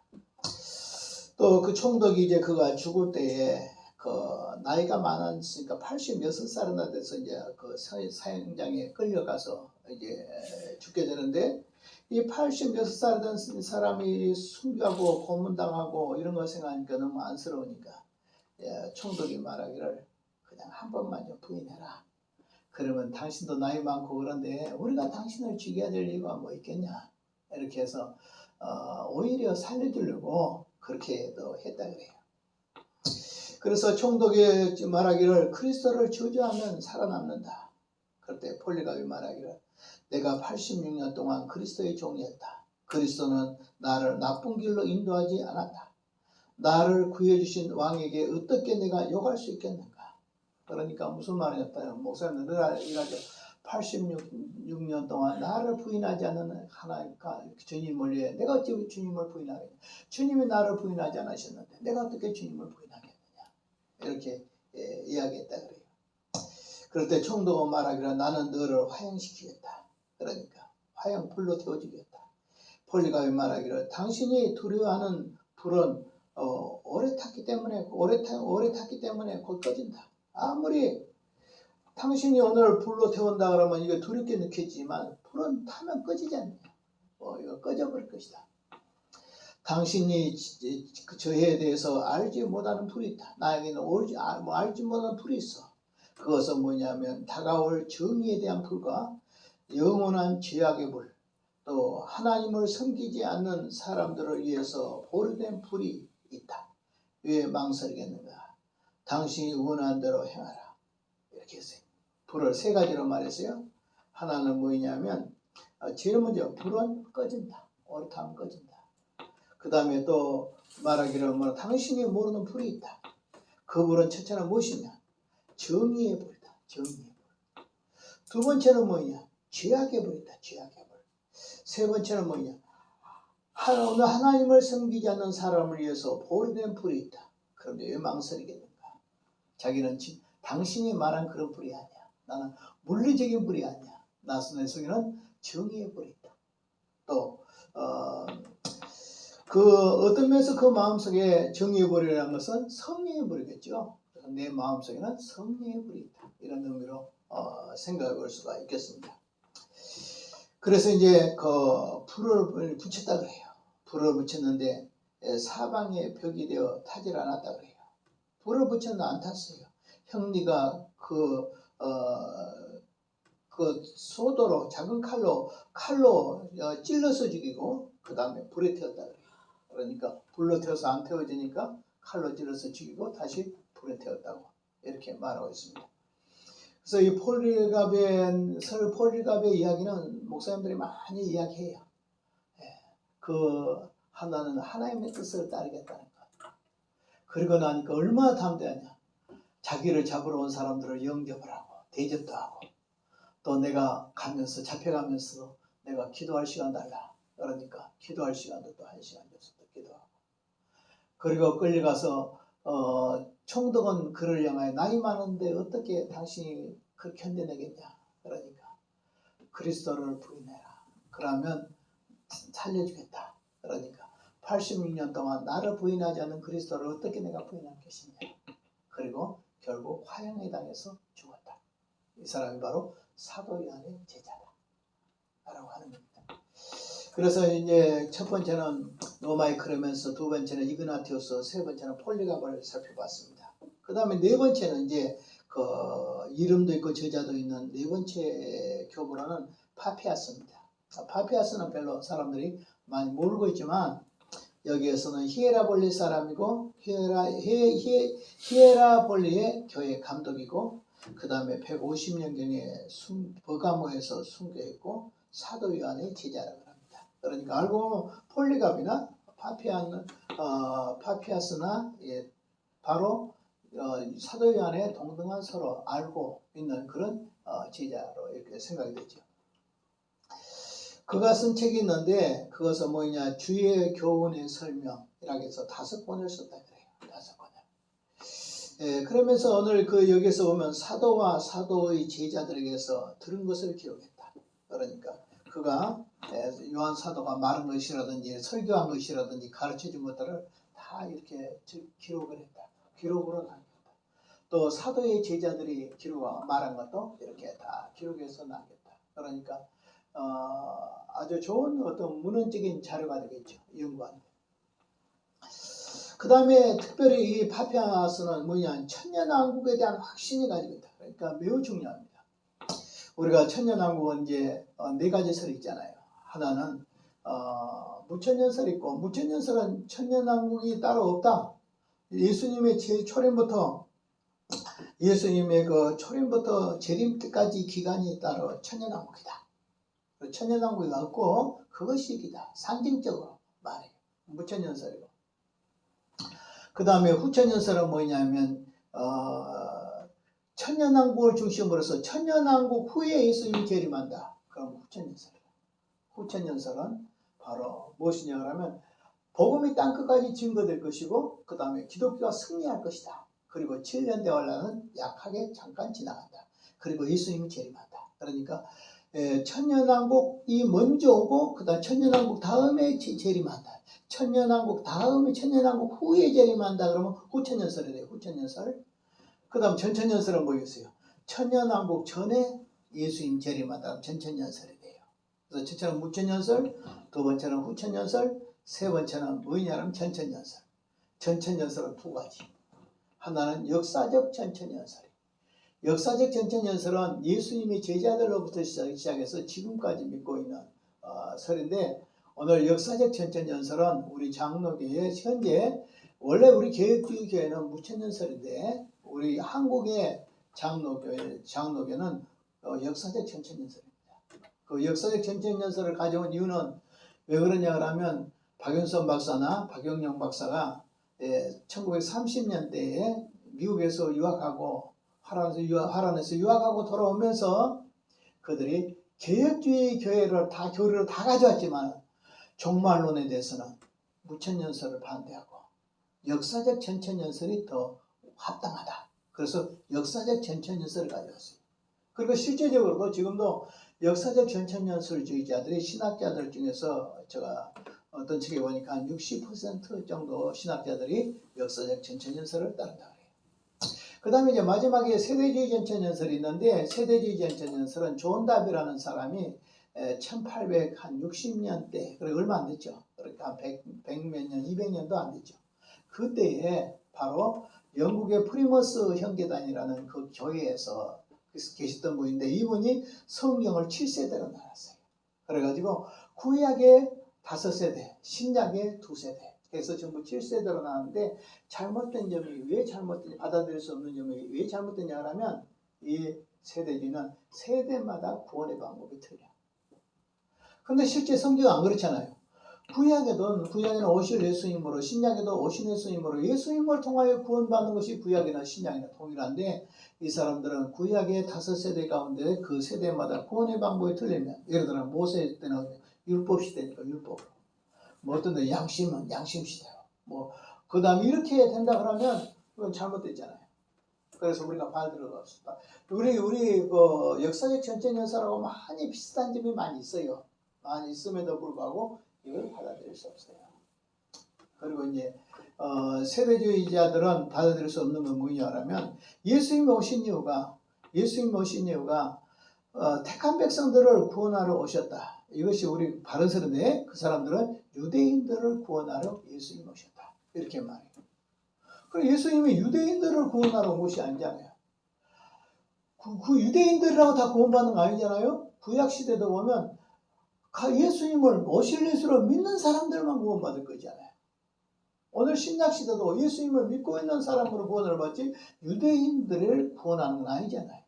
또 그 총독이 이제 그가 죽을 때에 그 나이가 많았으니까 86살이나 돼서 이제 그 사형장에 끌려가서 이제 죽게 되는데, 이 86살 된 사람이 순교하고 고문당하고 이런 거 생각하니까 너무 안쓰러우니까 총독이 말하기를 그냥 한 번만 좀 부인해라. 그러면 당신도 나이 많고 그런데 우리가 당신을 죽여야 될 이유가 뭐 있겠냐? 이렇게 해서 오히려 살려주려고 그렇게 또 했다 그래요. 그래서 총독이 말하기를 그리스도를 저주하면 살아남는다. 그때 폴리갑이 말하기를 내가 86년 동안 그리스도의 종이었다. 그리스도는 나를 나쁜 길로 인도하지 않았다. 나를 구해주신 왕에게 어떻게 내가 욕할 수 있겠는가? 그러니까 무슨 말이었다요? 목사님 늘 이라죠. 86년 동안 나를 부인하지 않는 하나님과 주님을 위해 내가 어찌 주님을 부인하겠냐? 주님이 나를 부인하지 않으셨는데 내가 어떻게 주님을 부인하겠느냐? 이렇게 이야기했다 그래요. 그럴 때 총독은 말하기를 나는 너를 화형시키겠다. 그러니까 화형 불로 태워주겠다. 폴리갑이 말하기를 당신이 두려워하는 불은 오래 탔기 때문에 곧 꺼진다. 아무리 당신이 오늘 불로 태운다 그러면 이거 두렵게 느꼈지만 불은 타면 꺼지지 않냐. 이거 꺼져버릴 것이다. 당신이 저에 대해서 알지 못하는 불이 있다. 나에게는 알지 못하는 불이 있어. 그것은 뭐냐면 다가올 정의에 대한 불과 영원한 죄악의 불, 또 하나님을 섬기지 않는 사람들을 위해서 보류된 불이 있다. 왜 망설이겠는가? 당신이 원하는 대로 행하라. 이렇게 했어요. 불을 세 가지로 말했어요. 하나는 뭐냐면 제일 먼저 불은 꺼진다. 오래 타면 꺼진다. 그 다음에 또 말하기를 당신이 모르는 불이 있다. 그 불은 첫째는 무엇이냐? 정의의 불이다. 정의의 불. 두 번째는 뭐냐? 죄악의 불이다. 죄악의 불. 세 번째는 뭐냐? 오늘 하나님을 섬기지 않는 사람을 위해서 보류된 불이 있다. 그런데 왜 망설이겠는가? 자기는 당신이 말한 그런 불이 아니야. 나는 물리적인 불이 아니야. 내 속에는 정의의 불이 있다. 또 어떤 면에서 그 마음속에 정의의 불이라는 것은 성령의 불이겠죠. 내 마음속에는 성령의 불이 있다. 이런 의미로 생각해 볼 수가 있겠습니다. 그래서 이제 그 불을 붙였다 그래요. 불을 붙였는데 사방에 벽이 되어 타질 않았다 그래요. 불을 붙였는데 안 탔어요. 형리가 그 소도로 작은 칼로 찔러서 죽이고 그 다음에 불에 태웠다 그래요. 그러니까 불로 태워서 안 태워지니까 칼로 찔러서 죽이고 다시 불에 태웠다고 이렇게 말하고 있습니다. 그래서 이 폴리갑의 이야기는 목사님들이 많이 이야기해요. 그 하나는 하나님의 뜻을 따르겠다는 것. 그리고 나니까 얼마나 담대하냐. 자기를 잡으러 온 사람들을 영접을 하고 대접도 하고 또 내가 잡혀가면서 내가 기도할 시간 달라. 그러니까 기도할 시간도 또 1시간 줘서 또 기도하고. 그리고 끌려가서 총독은 그를 향하여 나이 많은데 어떻게 당신이 그 견뎌내겠냐. 그러니까 그리스도를 부인해라. 그러면 살려주겠다. 그러니까 86년 동안 나를 부인하지 않은 그리스도를 어떻게 내가 부인할 것이냐. 그리고 결국 화형에 당해서 죽었다. 이 사람이 바로 사도 요한의 제자다. 라고 하는 겁니다. 그래서 이제 첫 번째는 로마의 크레멘스, 두 번째는 이그나티우스, 세 번째는 폴리갑을 살펴봤습니다. 그 다음에 네 번째는 이제 그 이름도 있고 저자도 있는 네 번째 교부로는 파피아스입니다. 파피아스는 별로 사람들이 많이 모르고 있지만 여기에서는 히에라볼리 사람이고 히에라볼리의 교회 감독이고 그 다음에 150년경에 버가모에서 순교했고 사도 요한의 제자라고 합니다. 그러니까 알고 보면 폴리갑이나 파피아스나 바로 사도 요한의 동등한 서로 알고 있는 그런 제자로 이렇게 생각이 되죠. 그가 쓴 책이 있는데 그것은 뭐냐 주의 교훈의 설명이라고 해서 5권을 썼다 그래요. 5권을. 그러면서 오늘 여기서 보면 사도와 사도의 제자들에게서 들은 것을 기록했다. 그러니까 그가 요한 사도가 말한 것이라든지 설교한 것이라든지 가르쳐준 것들을 다 이렇게 기록을 했다. 기록으로 남겼다. 또 사도의 제자들이 말한 것도 이렇게 다 기록해서 남겼다. 그러니까 아주 좋은 어떤 문헌적인 자료가 되겠죠. 연구하는. 그 다음에 특별히 이 파피아스는 뭐냐 천년왕국에 대한 확신이 가지고 있다. 그러니까 매우 중요합니다. 우리가 천년왕국은 이제 네 가지 설이 있잖아요. 하나는 무천년설 있고, 무천년설은 천년왕국이 따로 없다. 예수님의 초림부터 예수님의 그 초림부터 재림 때까지 기간이 따로 천년왕국이다. 천년왕국이 없고 그것이 이다. 상징적으로 말해요. 무천년설이고. 그 다음에 후천년설은 뭐냐면 천년왕국을 중심으로서 천년왕국 후에 예수님이 재림한다. 그럼 후천년설이에요. 후천년설은 바로 무엇이냐 하면 복음이 땅끝까지 증거될 것이고 그 다음에 기독교가 승리할 것이다. 그리고 7년 대환란은 약하게 잠깐 지나간다. 그리고 예수님이 재림한다. 그러니까 천년왕국이 먼저 오고 그 다음 천년왕국 다음에 재림한다. 천년왕국 다음에 천년왕국 후에 재림한다. 그러면 후천년설이 돼요. 후천년설. 그 다음 전천년설은 뭐겠어요? 천년왕국 전에 예수님 재림한다. 그럼 전천년설이 돼요. 그래서 첫째는 무천년설, 두 번째는 후천년설, 세 번째는 뭐냐면 전천년설. 전천년설은 두 가지. 하나는 역사적 전천년설. 역사적 전천년설은 예수님이 제자들로부터 시작해서 지금까지 믿고 있는 설인데, 오늘 역사적 전천년설은 우리 장로교회 현재 원래 우리 개혁주의 교회는 무천년설인데 우리 한국의 장로교는 역사적 전천년설입니다. 그 역사적 전천년설을 가져온 이유는 왜 그러냐 하면 박윤선 박사나 박영영 박사가 1930년대에 미국에서 유학하고 하란에서 유학하고 돌아오면서 그들이 개혁주의 교회를 교리를 다 가져왔지만 종말론에 대해서는 무천년설을 반대하고 역사적 전천년설이 더 합당하다. 그래서 역사적 전천년설을 가져왔어요. 그리고 실제적으로도 지금도 역사적 전천년설주의자들이 신학자들 중에서 제가 어떤 책에 보니까 한 60% 정도 신학자들이 역사적 전천년설을 따른다 그래요. 그 다음에 이제 마지막에 세대주의 전천년설이 있는데, 세대주의 전천년설은 존 답이라는 사람이 1860년대, 그래 얼마 안 됐죠. 그러니까 100몇 년, 200년도 안 됐죠. 그때에 바로 영국의 프리머스 형제단이라는 그 교회에서 계셨던 분인데, 이분이 성경을 7세대로 나눴어요. 그래가지고 구약의 5세대, 신약의 2세대, 그래서 전부 7세대로 나왔는데, 잘못된 점이 왜 잘못된, 받아들일 수 없는 점이 왜 잘못되냐 하면 이 세대주의는 세대마다 구원의 방법이 틀려. 근데 실제 성경은 안 그렇잖아요. 구약에는 오실 예수님으로, 신약에도 오신 예수님으로, 예수님을 통하여 구원받는 것이 구약이나 신약이나 동일한데, 이 사람들은 구약의 5세대 가운데 그 세대마다 구원의 방법이 틀리면, 예를 들어 모세 때는 율법 시대니까 율법으로, 뭐 어떤 데 양심은 양심 시대로, 뭐 그 다음에 이렇게 된다 그러면 그건 잘못됐잖아요. 그래서 우리가 받아들일 수 없다. 우리 그 역사적 전천년설하고 많이 비슷한 점이 많이 있어요. 많이 있음에도 불구하고 이걸 받아들일 수 없어요. 그리고 이제 세대주의자들은 받아들일 수 없는 건 뭐냐면, 예수님이 오신 이유가 택한 백성들을 구원하러 오셨다. 이것이 우리 바른설인데, 그 사람들은 유대인들을 구원하러 예수님이 오셨다. 이렇게 말해요. 그럼 예수님이 유대인들을 구원하러 온 것이 아니잖아요. 그 유대인들이라고 다 구원받는 거 아니잖아요. 구약시대도 보면 예수님을 오실 예수로 믿는 사람들만 구원받을 거잖아요. 오늘 신약시대도 예수님을 믿고 있는 사람으로 구원을 받지 유대인들을 구원하는 건 아니잖아요.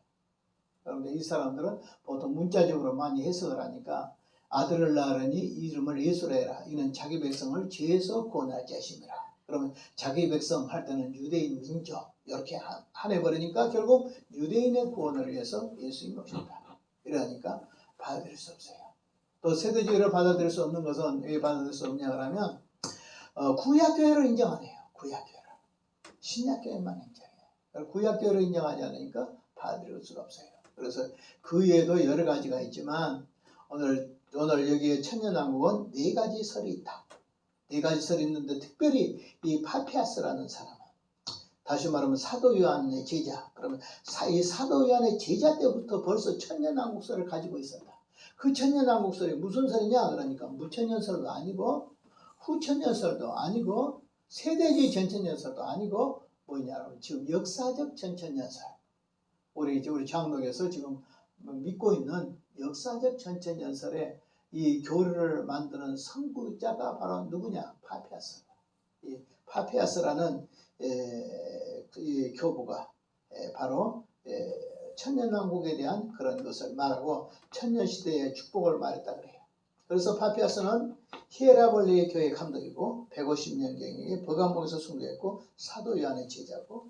그런데 이 사람들은 보통 문자적으로 많이 해석을 하니까, 아들을 낳으니 이름을 예수라 해라. 이는 자기 백성을 죄에서 구원할 자심이라. 그러면 자기 백성 할 때는 유대인 민족 이렇게 한해버리니까 결국 유대인의 구원을 위해서 예수님이 오셨다. 이러니까 받아들일 수 없어요. 또 세대주의를 받아들일 수 없는 것은 왜 받아들일 수 없냐 하면 구약교회를 인정 안 해요. 구약교회를. 신약교회만 인정해요. 구약교회를 인정하지 않으니까 받아들일 수가 없어요. 그래서 그 외에도 여러 가지가 있지만 오늘 여기에 천년왕국은 4가지 설이 있다. 4가지 설이 있는데, 특별히 이 파피아스라는 사람은, 다시 말하면 사도 요한의 제자, 그러면 이 사도 요한의 제자 때부터 벌써 천년왕국설을 가지고 있었다. 그 천년왕국설이 무슨 설이냐? 그러니까 무천년설도 아니고 후천년설도 아니고 세대주의 전천년설도 아니고 뭐냐면 지금 역사적 전천년설. 우리 장로교에서 지금 믿고 있는 역사적 전천연설에 이 교리를 만드는 선구자가 바로 누구냐? 파피아스. 이 파피아스라는 이 교부가 바로 천년왕국에 대한 그런 것을 말하고 천년시대의 축복을 말했다 그래요. 그래서 파피아스는 히에라볼리의 교회 감독이고 150년경에 버가모에서 순교했고 사도 요한의 제자고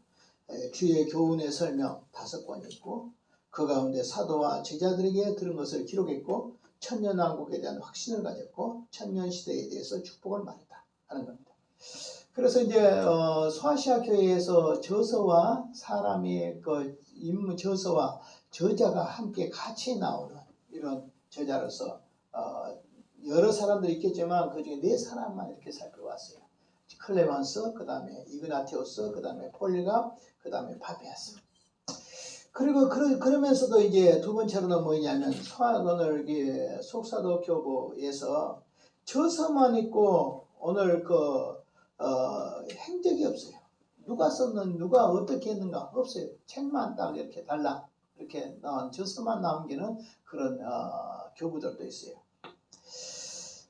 주의 교훈의 설명 5권이 있고 그 가운데 사도와 제자들에게 들은 것을 기록했고 천년왕국에 대한 확신을 가졌고 천년시대에 대해서 축복을 말했다 하는 겁니다. 그래서 이제 소아시아 교회에서 저서와 사람의 그 인물 저서와 저자가 함께 같이 나오는 이런 저자로서 여러 사람들이 있겠지만 그 중에 4사람만 이렇게 살펴봤어요. 클레만스, 그 다음에 이그나티오스, 그 다음에 폴리갑, 그 다음에 파피아스. 그리고 그러면서도 이제 두 번째로는 뭐냐면 오늘 속사도 교보에서 저서만 있고 오늘 행적이 없어요. 누가 썼는 누가 어떻게 했는가 없어요. 책만 딱 이렇게 달라 이렇게 나온 저서만 남기는 그런 교부들도 있어요.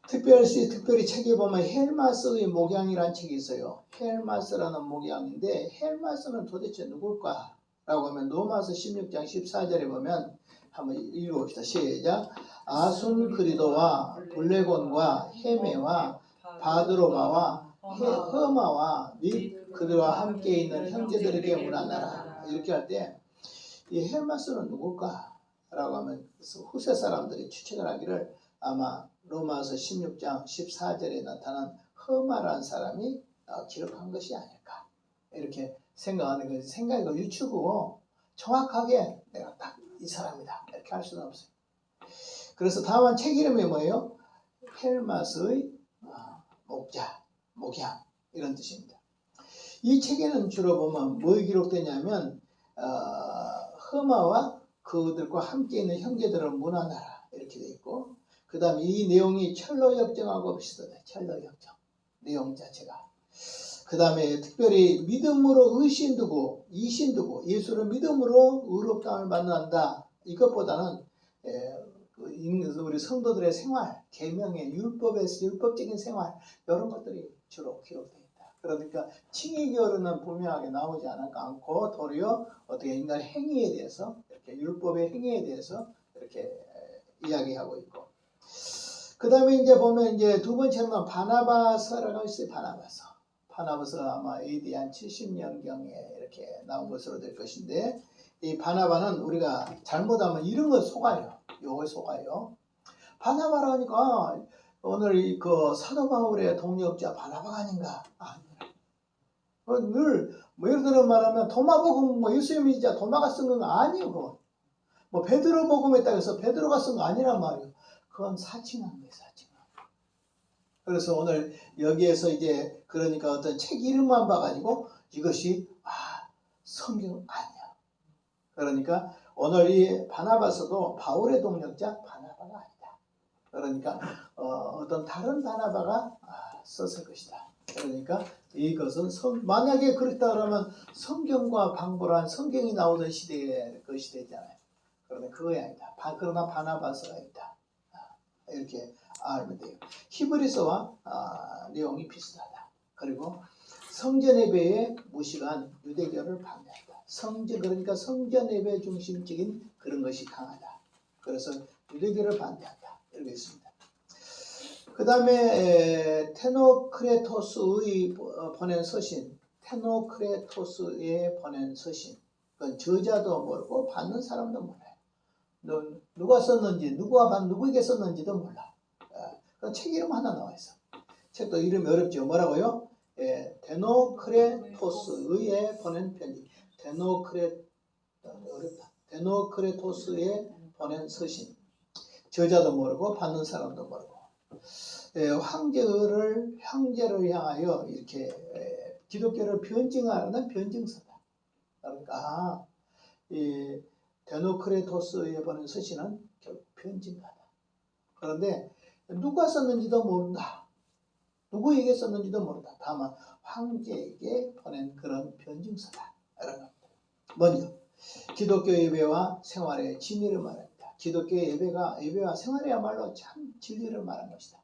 특별히 책에 보면 헬마스의 목양이라는 책이 있어요. 헬마스라는 목양인데 헬마스는 도대체 누굴까? 라고 하면 로마서 16장 14절에 보면 한번 읽어봅시다. 시작. 아순크리도와 블레곤과 헤메와 바드로바와 허마와 및 그들과 함께 있는 형제들에게 문안하라. 이렇게 할 때 이 헬마스는 누굴까? 라고 하면 후세 사람들이 추측을 하기를 아마 로마서 16장 14절에 나타난 허마라는 사람이 기록한 것이 아닐까 이렇게 생각하는 것이 생각이 유추고 정확하게 내가 딱 이 사람이다 이렇게 할 수는 없어요. 그래서 다음한 책 이름이 뭐예요? 헬마스의 목양 이런 뜻입니다. 이 책에는 주로 보면 뭐 기록되냐면 허마와 그들과 함께 있는 형제들을 문안하라 이렇게 돼 있고 그 다음에 이 내용이 철로 역정하고 비슷하다. 철로 역정 내용 자체가. 그 다음에 특별히 믿음으로 이신두고 예수를 믿음으로 의롭다함을 받는다. 이것보다는 우리 성도들의 생활, 계명의 율법적인 생활 이런 것들이 주로 기록되어 있다. 그러니까 칭의교로는 분명하게 나오지 않고 도리어 어떻게 인간의 행위에 대해서 이렇게 율법의 행위에 대해서 이렇게 이야기하고 있고. 그 다음에 이제 보면 이제 두 번째로는 바나바서라고 있어요. 바나바서 아마 AD 한 70년경에 이렇게 나온 것으로 될 것인데 이 바나바는 우리가 잘못하면 이런 거 속아요. 요걸 속아요. 바나바라니까 오늘 사도 바울의 동역자 바나바가 아닌가? 늘 예를 들어 말하면 도마복음 예수님이 진짜 도마가 쓴 건 아니에요. 그건. 베드로 복음에 따라서 베드로가 쓴 거 아니란 말이에요. 그건 사칭한 거예요. 그래서 오늘 여기에서 이제 그러니까 어떤 책 이름만 봐가지고 이것이 성경 아니야. 그러니까 오늘 이 바나바서도 바울의 동역자 바나바가 아니다. 그러니까 어떤 다른 바나바가 썼을 것이다. 그러니까 이것은 만약에 그렇다 그러면 성경과 방불한 성경이 나오던 시대의 그 시대잖아요. 그러면 그거야 아니다. 그러나 바나바서가 있다. 이렇게 알면 돼요. 히브리서와 내용이 비슷하다. 그리고 성전 예배에 무식한 유대교를 반대한다. 그러니까 성전 예배 중심적인 그런 것이 강하다. 그래서 유대교를 반대한다. 이렇게 있습니다. 그 다음에 테노크레토스의 보낸 서신, 테노크레토스의 보낸 서신. 그건 저자도 모르고 받는 사람도 몰라요. 누가 썼는지, 누구에게 썼는지도 몰라. 책 이름 하나 나와 있어. 책도 이름이 어렵죠. 뭐라고요? 데노크레토스의 보낸 편지. 데노크레토스의 보낸 서신. 저자도 모르고 받는 사람도 모르고. 형제를 향하여 이렇게 기독교를 변증하는 변증서다. 그러니까 이 데노크레토스의 보낸 서신은 결국 변증가다. 그런데 누가 썼는지도 모른다. 누구에게 썼는지도 모른다. 다만 황제에게 보낸 그런 변증서다. 이런 겁니다. 먼저 기독교 예배와 생활의 진리를 말합니다. 기독교 예배와 생활이야말로 참 진리를 말한 것이다.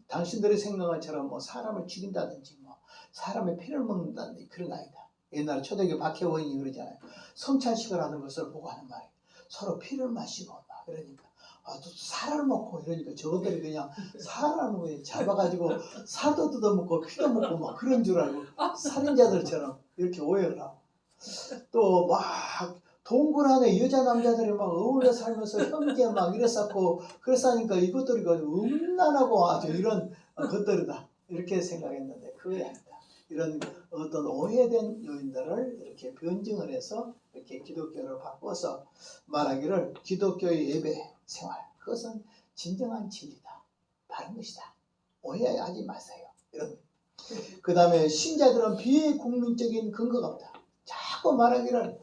당신들이 생각한 것처럼 뭐 사람을 죽인다든지 뭐 사람의 피를 먹는다든지 그런 거 아니다. 옛날에 초대교 박혜원이 그러잖아요. 성찬식을 하는 것을 보고 하는 말이에요. 서로 피를 마시고 막 그러니까 또 살을 먹고 이러니까 저것들이 그냥 사람을 그냥 잡아가지고 살도 뜯어먹고 피도 먹고 막 그런 줄 알고 살인자들처럼 이렇게 오해를 하고 또 막 동굴 안에 여자 남자들이 막 어울려 살면서 형제 막 이랬었고 그랬으니까 이것들이 음란하고 아주 이런 것들이다 이렇게 생각했는데 그게 아니다. 이런 어떤 오해된 요인들을 이렇게 변증을 해서 이렇게 기독교를 바꿔서 말하기를 기독교의 예배 생활 그것은 진정한 진리다. 바른 것이다. 오해하지 마세요. 이런. 그 다음에 신자들은 비국민적인 근거가 없다. 자꾸 말하기를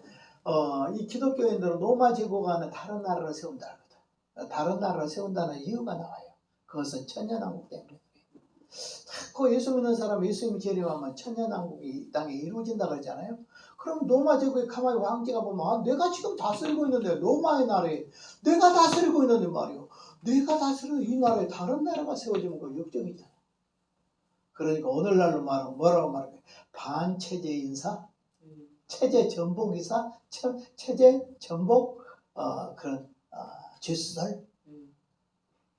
이 기독교인들은 로마 제국 안에 다른 나라를 세운다 하거든. 다른 나라를 세운다는 이유가 나와요. 그것은 천년왕국 때문에. 자꾸 예수 믿는 사람 예수님이 재림하면 천년왕국이 이 땅에 이루어진다 그러잖아요. 그럼 로마 제국에 가만히 황제가 보면 내가 지금 다스리고 있는데 로마의 나라에 내가 다스리고 있는데 말이요. 내가 다스리는 이 나라에 다른 나라가 세워지면 그 역적이잖아. 그러니까 오늘날로 말하면 뭐라고 말할까요? 반체제 인사, 체제 전복이사, 체제 전복 그런 죄수들.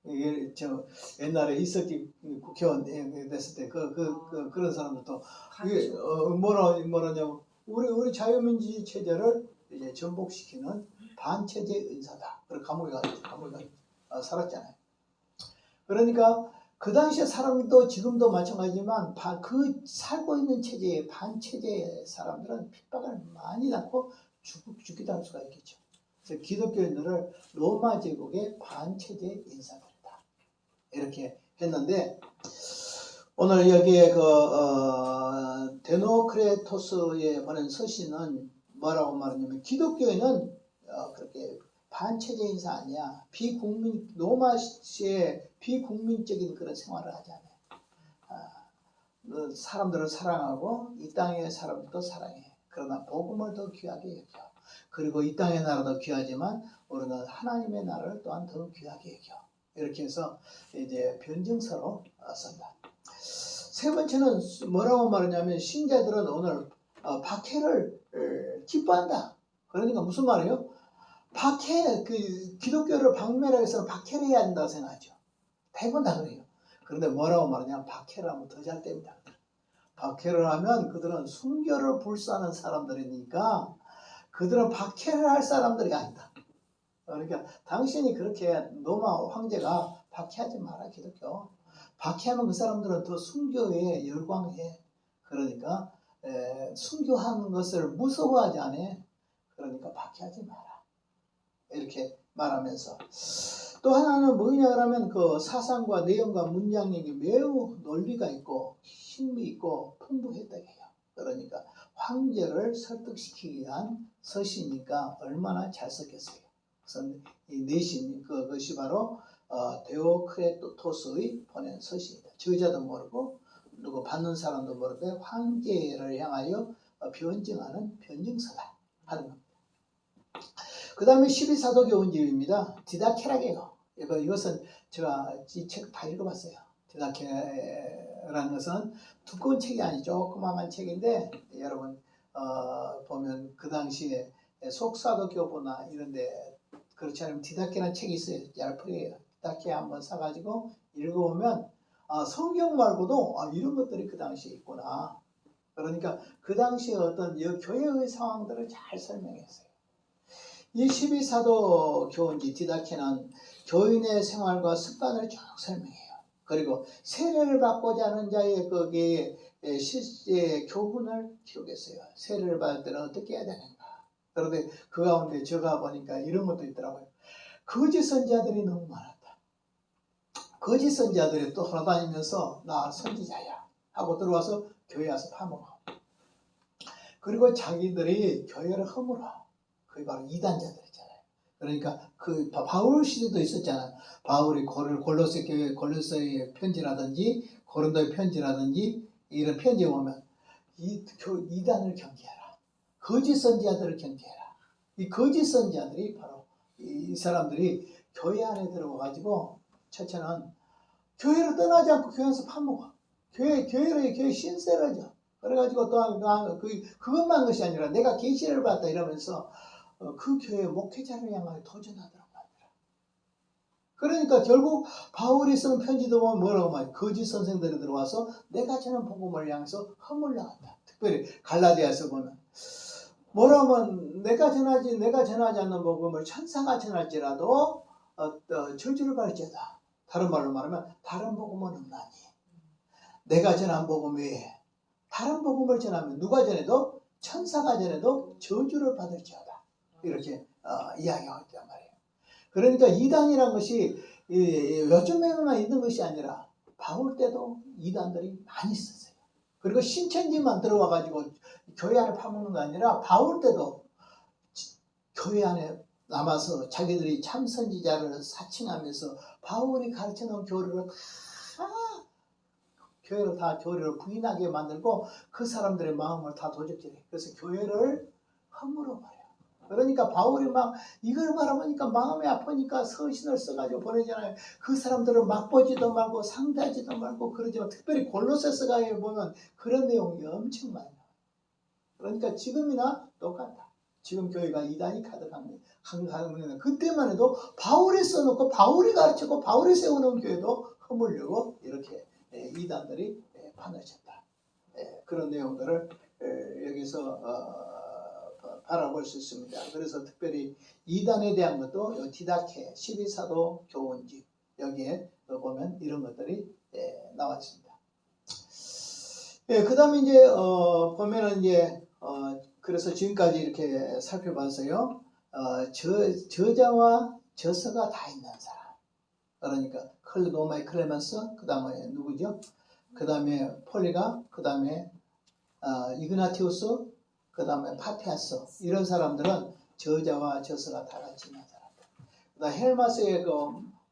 이게 저 옛날에 이석기 국회의원 됐을 때 그런 사람들도 이게 뭐라냐면 우리 자유민주주의 체제를 이제 전복시키는 반체제 인사다. 그래 감옥에 살았잖아요. 그러니까 그 당시에 사람도 지금도 마찬가지지만 그 살고 있는 체제의 반체제 사람들은 핍박을 많이 받고 죽기도 할 수가 있겠죠. 그래서 기독교인들을 로마 제국의 반체제 인사들이다. 이렇게 했는데 오늘 여기에 데노크레토스에 보낸 서신은 뭐라고 말하냐면 기독교인은 그렇게 반체제 인사 아니야. 로마시의 비국민적인 그런 생활을 하지 않아요. 사람들을 사랑하고 이 땅의 사람들도 사랑해. 그러나 복음을 더 귀하게 여겨. 그리고 이 땅의 나라도 귀하지만 우리는 하나님의 나라를 또한 더 귀하게 여겨. 이렇게 해서 이제 변증서로 쓴다. 세 번째는 뭐라고 말하냐면 신자들은 오늘 박해를 기뻐한다. 그러니까 무슨 말이에요? 기독교를 박멸하기 위해서는 박해를 해야 된다고 생각하죠. 대부분 다 그래요. 그런데 뭐라고 말하냐? 박해를 하면 더 잘 됩니다. 박해를 하면 그들은 순교를 불사하는 사람들이니까 그들은 박해를 할 사람들이 아니다. 그러니까 당신이 그렇게 로마 황제가 박해하지 마라 기독교. 박해하면 그 사람들은 더 순교에 열광해. 그러니까 순교하는 것을 무서워하지 않아. 그러니까 박해하지 마라. 이렇게 말하면서 또 하나는 뭐냐 그러면 그 사상과 내용과 문장력이 매우 논리가 있고 힘이 있고 풍부했다고 해요. 그러니까 황제를 설득시키기 위한 서신이니까 얼마나 잘 썼겠어요. 그래서 이 내신 그것이 바로 데오크레토스의 보낸 서신이다. 저자도 모르고 누구 받는 사람도 모르되 황제를 향하여 변증하는 변증서다 하는 겁니다. 그 다음에 12사도 교훈집입니다. 디다케라게요. 이것은 제가 이 책 다 읽어봤어요. 디다케라는 것은 두꺼운 책이 아니죠. 조그마한 책인데 여러분 보면 그 당시에 속사도 교보나 이런데 그렇지 않으면 디다케라는 책이 있어요. 얇프예요. 디다케 한번 사가지고 읽어보면 성경 말고도 이런 것들이 그 당시에 있구나. 그러니까 그 당시에 어떤 교회의 상황들을 잘 설명했어요. 이 12사도 교훈지 디다케는 교인의 생활과 습관을 쭉 설명해요. 그리고 세례를 받고자 하는 자의 거기에 실제 교훈을 기록했어요. 세례를 받을 때는 어떻게 해야 되는가. 그런데 그 가운데 제가 보니까 이런 것도 있더라고요. 거짓 선지자들이 너무 많았다. 거짓 선지자들이 또 돌아다니면서 나 선지자야 하고 들어와서 교회 와서 파먹어. 그리고 자기들이 교회를 허물어. 그게 바로 이단자들이잖아요. 그러니까 그 바울 시대도 있었잖아요. 바울이 골로새 교회 골로새의 편지라든지 고린도의 편지라든지 이런 편지에 보면 이단을 경계해라. 거짓 선지자들을 경계해라. 이 거짓 선지자들이 바로 이 사람들이 교회 안에 들어가가지고 첫째는 교회를 떠나지 않고 교회에서 파먹어. 교회 신세를 져. 그래가지고 또 그것만 것이 아니라 내가 계시를 받다 이러면서 그 교회 목회자를 향하여 도전하더라고. 그러니까 결국 바울이 쓰는 편지도 보면 뭐라고 말해? 거짓 선생들이 들어와서 내가 전한 복음을 향해서 허물나간다. 특별히 갈라디아서 보면 뭐라고 하면 내가 전하지 않는 복음을 천사가 전할지라도 저주를 받을지어다. 다른 말로 말하면 다른 복음은 없나니 내가 전한 복음 외에 다른 복음을 전하면 누가 전해도 천사가 전해도 저주를 받을지어다. 이렇게 이야기하고 있단 말이에요. 그러니까 이단이란 것이 요즘에만 있는 것이 아니라 바울 때도 이단들이 많이 있었어요. 그리고 신천지만 들어와가지고 교회 안에 파먹는 거 아니라 바울 때도 교회 안에 남아서 자기들이 참선지자를 사칭하면서 바울이 가르쳐놓은 교리를 부인하게 만들고 그 사람들의 마음을 다 도적질해. 그래서 교회를 허물어버려. 그러니까 바울이 막 이걸 말하니까 마음이 아프니까 서신을 써가지고 보내잖아요. 그 사람들은 맛보지도 말고 상대하지도 말고 그러지만 특별히 골로새서가에 보면 그런 내용이 엄청 많아요. 그러니까 지금이나 똑같다. 지금 교회가 이단이 가득합니다. 그때만 해도 바울이 써놓고 바울이 가르치고 바울이 세워놓은 교회도 허물려고 이렇게 이단들이 판을 쳤다. 그런 내용들을 여기서 알아볼 수 있습니다. 그래서 특별히 이단에 대한 것도 디다케 12사도 교훈집 여기에 보면 이런 것들이 나와 있습니다. 그 다음에 이제 보면은 이제 그래서 지금까지 이렇게 살펴봤어요. 저자와 저서가 다 있는 사람. 그러니까 노마의 클레멘스, 그 다음에 누구죠? 그 다음에 폴리가, 그 다음에 이그나티우스, 그 다음에 파티아스. 이런 사람들은 저자와 저서가 다 같이 있는 사람들. 그 다음에 헬마스의 그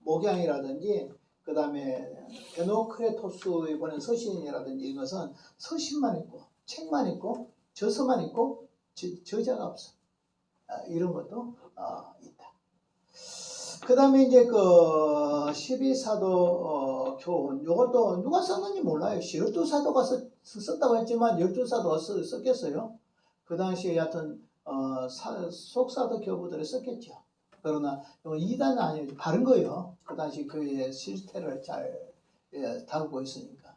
목양이라든지, 그 다음에 베노크레토스에 보낸 서신이라든지 이것은 서신만 있고, 책만 있고, 저서만 있고, 저자가 없어. 이런 것도 있다. 그 다음에 이제 그 12사도 교훈, 이것도 누가 썼는지 몰라요. 12사도가 썼다고 했지만 12사도가 썼겠어요. 그 당시에 여하튼 속사도 교부들이 썼겠죠. 그러나 이단은 아니에요. 바른 거예요. 그 당시 교회의 실태를 잘 다루고 있으니까.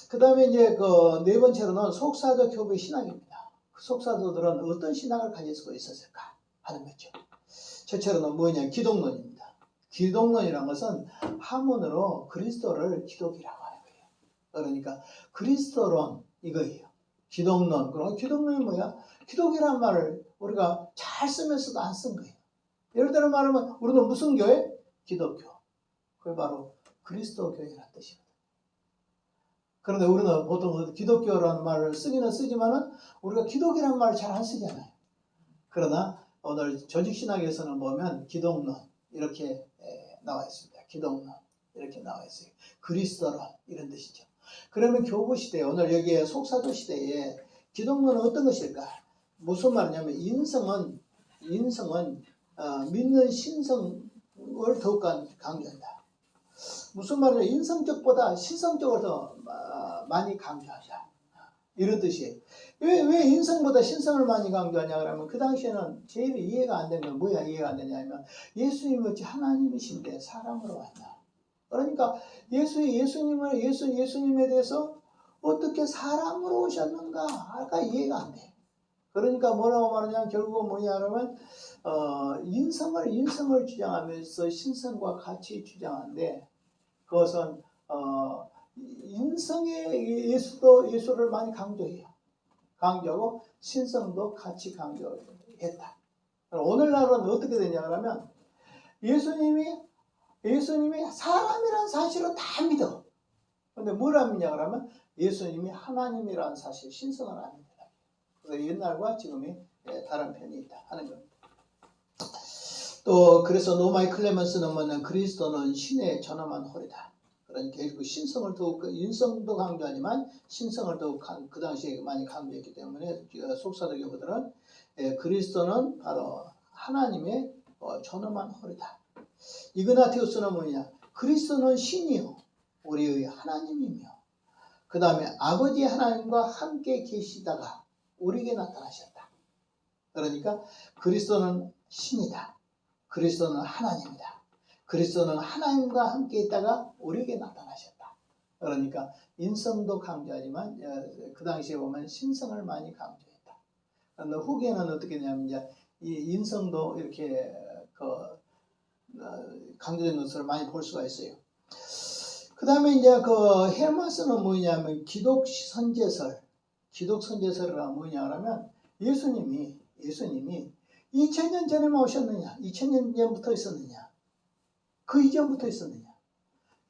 그 다음에 이제 그 네 번째로는 속사도 교부의 신학입니다. 그 속사도들은 어떤 신학을 가질 수가 있었을까 하는 거죠. 첫째로는 뭐냐? 기독론입니다. 기독론이라는 것은 한문으로 그리스도를 기독이라고 하는 거예요. 그러니까 그리스도론 이거예요. 기독론. 그럼 기독론이 뭐야? 기독이라는 말을 우리가 잘 쓰면서도 안 쓴 거예요. 예를 들어 말하면 우리는 무슨 교회? 기독교. 그게 바로 그리스도 교회라는 뜻이거든요. 그런데 우리는 보통 기독교라는 말을 쓰기는 쓰지만은 우리가 기독이라는 말을 잘 안 쓰잖아요. 그러나 오늘 조직신학에서는 보면 기독론 이렇게 나와 있습니다. 기독론 이렇게 나와 있어요. 그리스도론 이런 뜻이죠. 그러면 교부 시대, 오늘 여기에 속사도 시대에 기독론은 어떤 것일까? 무슨 말이냐면 인성은 믿는 신성을 더욱 강조한다. 무슨 말이냐? 인성적보다 신성적을 더 많이 강조하자. 이런 뜻이에요. 왜 인성보다 신성을 많이 강조하냐 그러면 그 당시에는 제일 이해가 안 되는 건 뭐야 이해가 안 되냐면 예수님 어찌 하나님이신데 사람으로 왔나. 그러니까 예수님에 대해서 어떻게 사람으로 오셨는가 아까 이해가 안 돼. 그러니까 뭐라고 말하냐면 결국은 뭐냐 그러면 인성을 주장하면서 신성과 같이 주장하는데 그것은 인성의 예수를 많이 강조하고 신성도 같이 강조했다. 오늘날은 어떻게 되냐 그러면 예수님이 사람이라는 사실을 다 믿어. 근데 뭘 안 믿냐 그러면 예수님이 하나님이라는 사실, 신성을 안 믿는다. 그래서 옛날과 지금이 다른 편이 있다 하는 겁니다. 또 그래서 노마이 클레멘스는 뭐냐면 그리스도는 신의 전엄한 홀이다. 그러니까 그 신성을 더욱 인성도 강조하지만 신성을 더욱 그 당시에 많이 강조했기 때문에 속사도 교부들은 그리스도는 바로 하나님의 존엄한 허리다. 이그나티우스는 뭐냐? 그리스도는 신이요 우리의 하나님이며 그 다음에 아버지 하나님과 함께 계시다가 우리에게 나타나셨다. 그러니까 그리스도는 신이다. 그리스도는 하나님이다. 그리스도는 하나님과 함께 있다가 우리에게 나타나셨다. 그러니까 인성도 강조하지만 그 당시에 보면 신성을 많이 강조했다. 그런데 후기에는 어떻게 되냐면 이제 이 인성도 이렇게 강조된 것을 많이 볼 수가 있어요. 그 다음에 이제 그 헬마스는 뭐냐면 기독 선제설. 기독 선제설이란 뭐냐면 예수님이 2000년 전에만 오셨느냐? 2000년 전부터 있었느냐? 그 이전부터 있었느냐?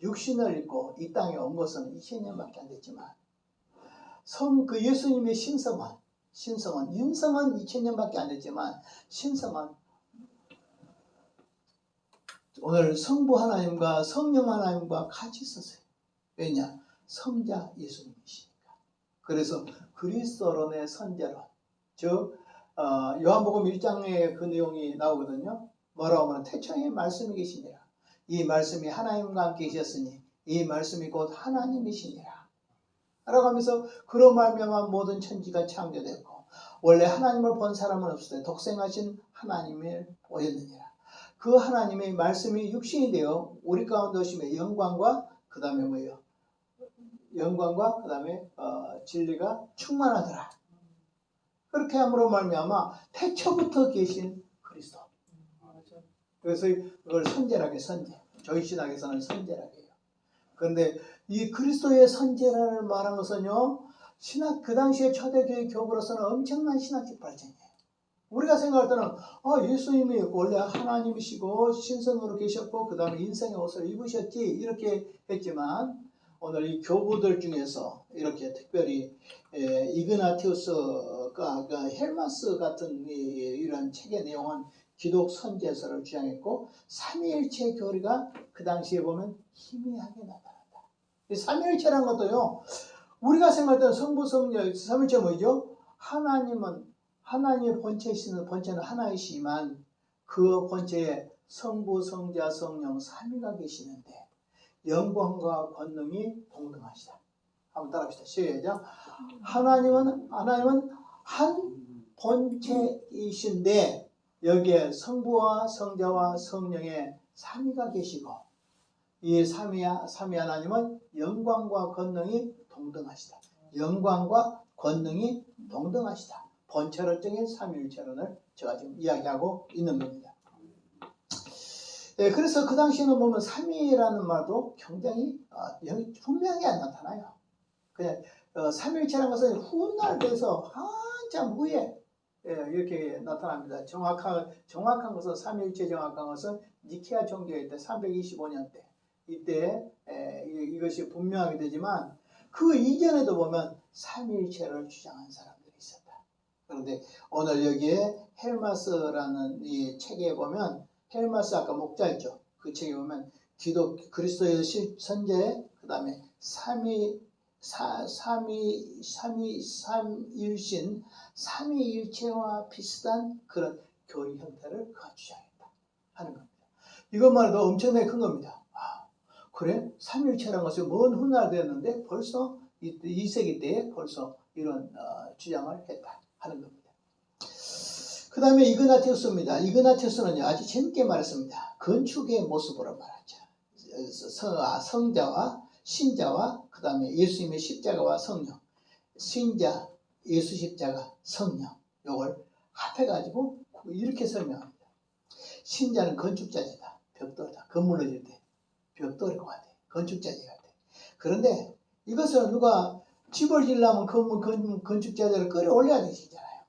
육신을 입고 이 땅에 온 것은 2000년밖에 안 됐지만 그 예수님의 신성은 인성은 2000년밖에 안 됐지만 신성은 오늘 성부 하나님과 성령 하나님과 같이 있었어요. 왜냐? 성자 예수님이시니까. 그래서 그리스도론의 선제론, 즉 요한복음 1장에 그 내용이 나오거든요. 뭐라고 하면 태초에 말씀이 계시니라. 이 말씀이 하나님과 함께 계셨으니 이 말씀이 곧 하나님이시니라. 라고 하면서 그로 말미암아 모든 천지가 창조됐고 원래 하나님을 본 사람은 없을 때 독생하신 하나님을 보였느니라. 그 하나님의 말씀이 육신이 되어 우리 가운데 오심에 영광과 그 다음에 뭐예요? 영광과 그 다음에 진리가 충만하더라. 그렇게 함으로 말미암아 태초부터 계신 그리스도. 그래서 그걸 선제라게 선제. 저희 신학에서는 선제라게 해요. 그런데 이 그리스도의 선제라를 말한 것은요, 그 당시에 초대교회 교부로서는 엄청난 신학적 발전이에요. 우리가 생각할 때는 예수님이 원래 하나님이시고 신성으로 계셨고 그 다음에 인생의 옷을 입으셨지 이렇게 했지만 오늘 이 교부들 중에서 이렇게 특별히 이그나티우스가 헬마스 같은 이런 책의 내용은 기독 선제설을 주장했고 삼위일체 교리가 그 당시에 보면 희미하게 나타난다. 이 삼위일체라는 것도요, 우리가 생각할 때는 성부 성령 삼위일체 뭐죠? 하나님의 본체는 하나이시지만 그 본체에 성부, 성자, 성령 삼위가 계시는데 영광과 권능이 동등하시다. 한번 따라합시다. 시작. 하나님은 한 본체이신데 여기에 성부와 성자와 성령의 삼위가 계시고 이 삼위 하나님은 영광과 권능이 동등하시다. 영광과 권능이 동등하시다. 본체론적인 삼위일체론을 제가 지금 이야기하고 있는 겁니다. 그래서 그 당시에는 보면 삼위라는 말도 굉장히 분명히 안 나타나요. 그냥 삼위일체라는 것은 훗날 돼서 한참 후에 이렇게 나타납니다. 정확한 것은 삼위일체 정확한 것은 니케아 종교회 때 325년 때 이때 이것이 분명하게 되지만 그 이전에도 보면 삼위일체를 주장한 사람들이 있었다. 그런데 오늘 여기에 헬마스라는 이 책에 보면 헬마스 아까 목자였죠. 그 책에 보면 그리스도의 선제 그 다음에 삼위일신 삼위일체와 비슷한 그런 교리 형태를 주장했다 하는 겁니다. 이것만 해도 엄청나게 큰 겁니다. 그래? 삼위일체라는 것이 먼 훗날 되었는데 벌써 2세기 때에 벌써 이런 주장을 했다 하는 겁니다. 그 다음에 이그나티우스입니다. 이그나티우스는 아주 재밌게 말했습니다. 건축의 모습으로 말하죠. 성자와 신자와 그 다음에 예수님의 십자가와 성령, 신자, 예수 십자가, 성령 이걸 합해가지고 이렇게 설명합니다. 신자는 건축자재다. 벽돌이다. 건물을 지을 때 벽돌일 것 같아. 건축자재 같아. 그런데 이것을 누가 집을 지으려면 건축자재를 끌어올려야 되시잖아요.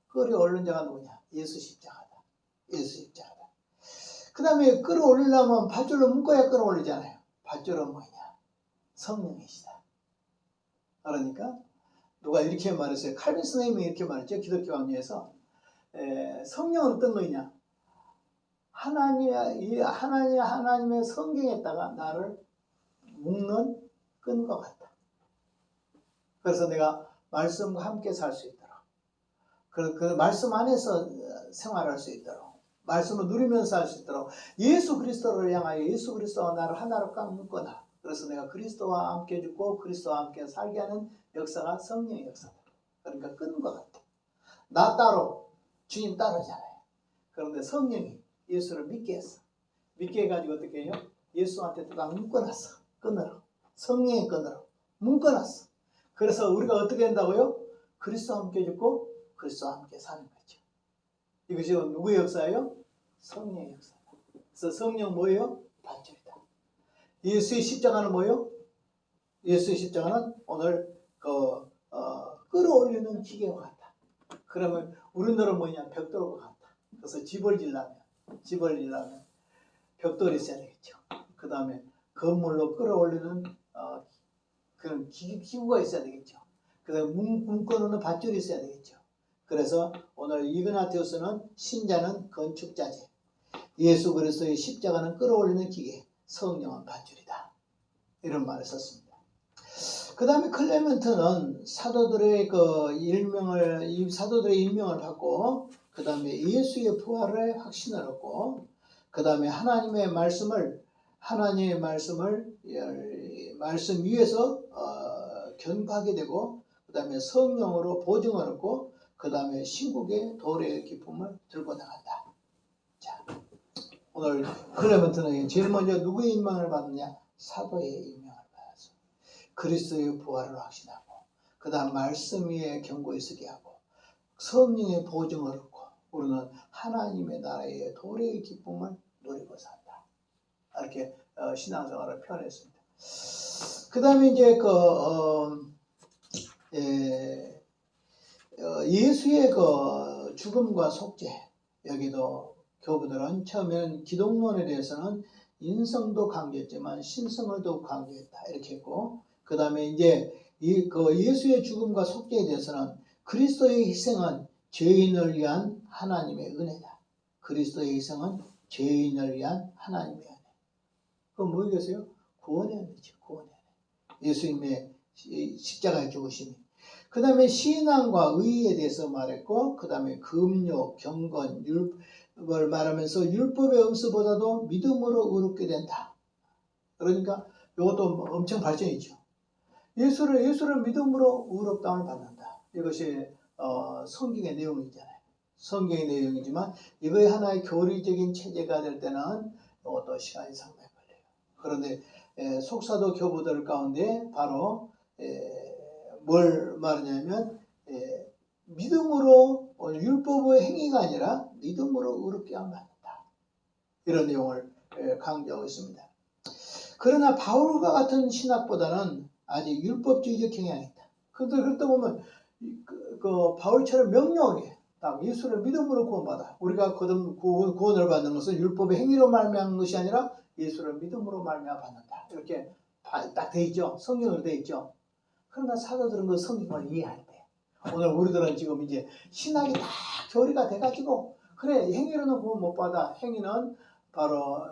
끌어올린 자가 누구냐? 예수 십자가다. 예수 십자가다. 그 다음에 끌어올리려면 밧줄로 묶어야 끌어올리잖아요. 밧줄은 뭐냐? 성령이시다. 그러니까 누가 이렇게 말했어요. 칼빈 선생님이 이렇게 말했죠. 기독교 강요에서 성령은 어떤 거냐? 하나님의 성경에다가 나를 묶는 끈과 같다. 그래서 내가 말씀과 함께 살 수 있도록 그 말씀 안에서 생활할 수 있도록, 말씀을 누리면서 할 수 있도록 예수 그리스도를 향하여 예수 그리스도와 나를 하나로 꽉 묶거나, 그래서 내가 그리스도와 함께 죽고 그리스도와 함께 살게 하는 역사가 성령의 역사다. 그러니까 끄는 것 같아. 나 따로 주님 따로잖아요. 그런데 성령이 예수를 믿게 했어. 믿게 해가지고 어떻게 해요? 예수한테 딱 묶어놨어. 끈으로. 성령의 끈으로 묶어놨어. 그래서 우리가 어떻게 한다고요? 그리스도와 함께 죽고 그리스도와 함께 사는 거죠. 이것이 누구의 역사예요? 성령의 역사다. 그래서 성령 뭐예요? 반절이다. 예수의 십자가는 뭐예요? 예수의 십자가는 오늘 끌어올리는 기계와 같다. 그러면 우리나라는 뭐냐? 벽돌과 같다. 그래서 집을 지려면 벽돌이 있어야 되겠죠. 그 다음에 건물로 끌어올리는 그런 기구가 있어야 되겠죠. 그 다음에 묶어놓는 밧줄이 있어야 되겠죠. 그래서 오늘 이그나티우스는 신자는 건축자재, 예수 그리스도의 십자가는 끌어올리는 기계, 성령은 밧줄이다. 이런 말을 썼습니다. 그 다음에 클레멘트는 사도들의 사도들의 임명을 받고, 그 다음에 예수의 부활의 확신을 얻고, 그 다음에 하나님의 말씀 위에서 견고하게 되고, 그 다음에 성령으로 보증을 얻고, 그 다음에 신국의 도래의 기쁨을 들고 나간다. 자, 오늘 클레멘트는 제일 먼저 누구의 임명을 받느냐? 사도의 임명을 받았어. 그리스도의 부활을 확신하고, 그 다음 말씀 위에 견고히 서게 하고, 성령의 보증을 얻고, 우리는 하나님의 나라의 도래의 기쁨을 누리고 산다. 이렇게 신앙생활을 표현했습니다. 그 다음에 이제 예수의 죽음과 속죄, 여기도 교부들은 처음에는 기독론에 대해서는 인성도 강조했지만 신성을 더욱 강조했다 이렇게 했고, 그 다음에 이제 예수의 죽음과 속죄에 대해서는 그리스도의 희생은 죄인을 위한 하나님의 은혜다. 그리스도의 희생은 죄인을 위한 하나님의 은혜. 그건 뭐겠어요? 구원의 은혜죠. 구원의 은혜. 예수님의 십자가의 죽으심이. 그 다음에 신앙과 의에 대해서 말했고, 그 다음에 금요, 경건, 율법을 말하면서 율법의 음수보다도 믿음으로 의롭게 된다. 그러니까 이것도 엄청 발전이죠. 예수를 믿음으로 의롭다함을 받는다. 이것이 성경의 내용이잖아요. 성경의 내용이지만 이거의 하나의 교리적인 체제가 될 때는 이것도 시간이 상당히 걸려요. 그런데 속사도 교부들 가운데 바로 뭘 말하냐면 믿음으로 율법의 행위가 아니라 믿음으로 의롭게 함을 받는다. 이런 내용을 강조하고 있습니다. 그러나 바울과 같은 신학보다는 아직 율법주의적 경향이 있다. 그러다 보면 바울처럼 명료하게 딱 예수를 믿음으로 구원받아. 우리가 구원을 받는 것은 율법의 행위로 말미암은 것이 아니라 예수를 믿음으로 말미암아 받는다. 이렇게 딱 돼 있죠. 성경으로 돼 있죠. 그러나 사도들은 그 성경을 이해할 때, 오늘 우리들은 지금 이제 신학이 다 교리가 돼가지고, 그래 행위로는 구원 못 받아. 행위는 바로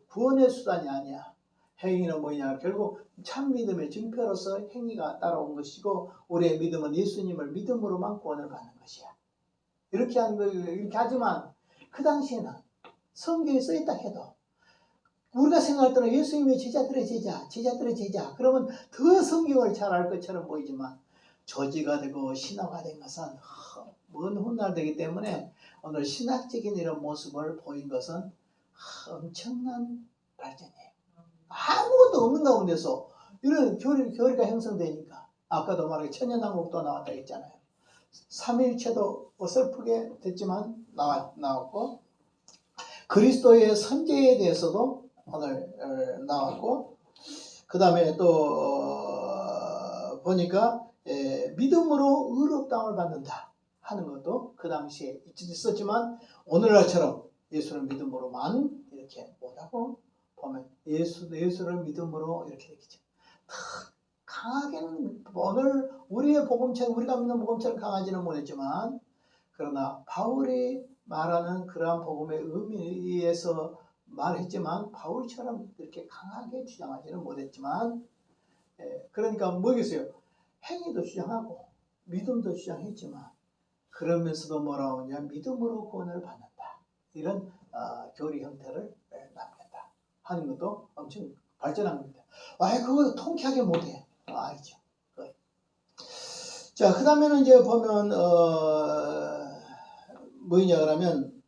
구원의 수단이 아니야. 행위는 뭐냐? 결국 참 믿음의 증표로서 행위가 따라온 것이고, 우리의 믿음은 예수님을 믿음으로만 구원을 받는 것이야. 이렇게 하지만 그 당시에는 성경에 써있다 해도 우리가 생각할 때는 예수님의 제자들의 제자, 그러면 더 성경을 잘 알 것처럼 보이지만 조지가 되고 신화화된 것은 먼 훗날 되기 때문에 오늘 신학적인 이런 모습을 보인 것은 엄청난 발전이에요. 아무것도 없는 가운데서 이런 교리가 형성되니까, 아까도 말하기 천연왕국도 나왔다 했잖아요. 삼위일체도 어설프게 됐지만 나왔고, 그리스도의 선제에 대해서도 오늘 나왔고, 그 다음에 또 보니까 믿음으로 의롭다함을 받는다 하는 것도 그 당시에 있었지만, 오늘날처럼 예수를 믿음으로만 이렇게 못하고 보면 예수를 믿음으로 이렇게 되겠죠. 강하게는 오늘 우리가 믿는 복음처럼 강하지는 못했지만, 그러나 바울이 말하는 그러한 복음의 의미에서 말했지만 바울처럼 이렇게 강하게 주장하지는 못했지만, 그러니까 뭐겠어요? 행위도 주장하고 믿음도 주장했지만, 그러면서도 뭐라고 하냐, 믿음으로 구원을 받는다. 이런 교리 형태를 남겼다 하는 것도 엄청 발전한 겁니다. 아, 그거 통쾌하게 못해. 아니죠. 자, 그 다음에는 이제 보면 뭐냐 그러면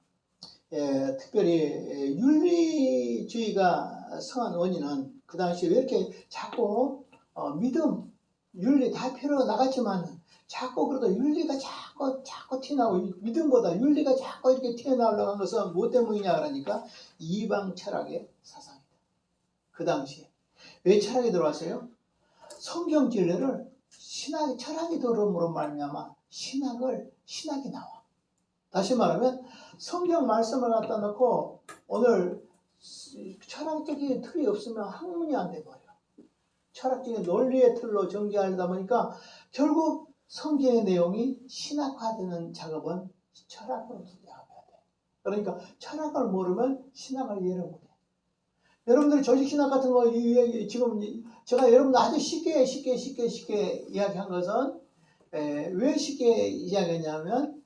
특별히 윤리주의가 성한 원인은 그 당시에 왜 이렇게 자꾸 믿음, 윤리 다 필요 나갔지만 자꾸 그래도 윤리가 자꾸 튀어나오고 믿음보다 윤리가 자꾸 이렇게 튀어나오려는 것은 무엇 때문이냐 그러니까 이방 철학의 사상이다. 그 당시에 왜 철학이 들어왔어요? 성경 진리를 철학이 들어옴으로 말미암아 신학이 나와. 다시 말하면 성경 말씀을 갖다 놓고 오늘 철학적인 틀이 없으면 학문이 안 돼버려. 철학적인 논리의 틀로 전개하려다 보니까 결국 성경의 내용이 신학화되는 작업은 철학으로 작업해야 돼. 그러니까 철학을 모르면 신학을 이해를 못해. 여러분들이 조직신학 같은 거 지금 제가 여러분들 아주 쉽게 이야기한 것은 왜 쉽게 이야기했냐면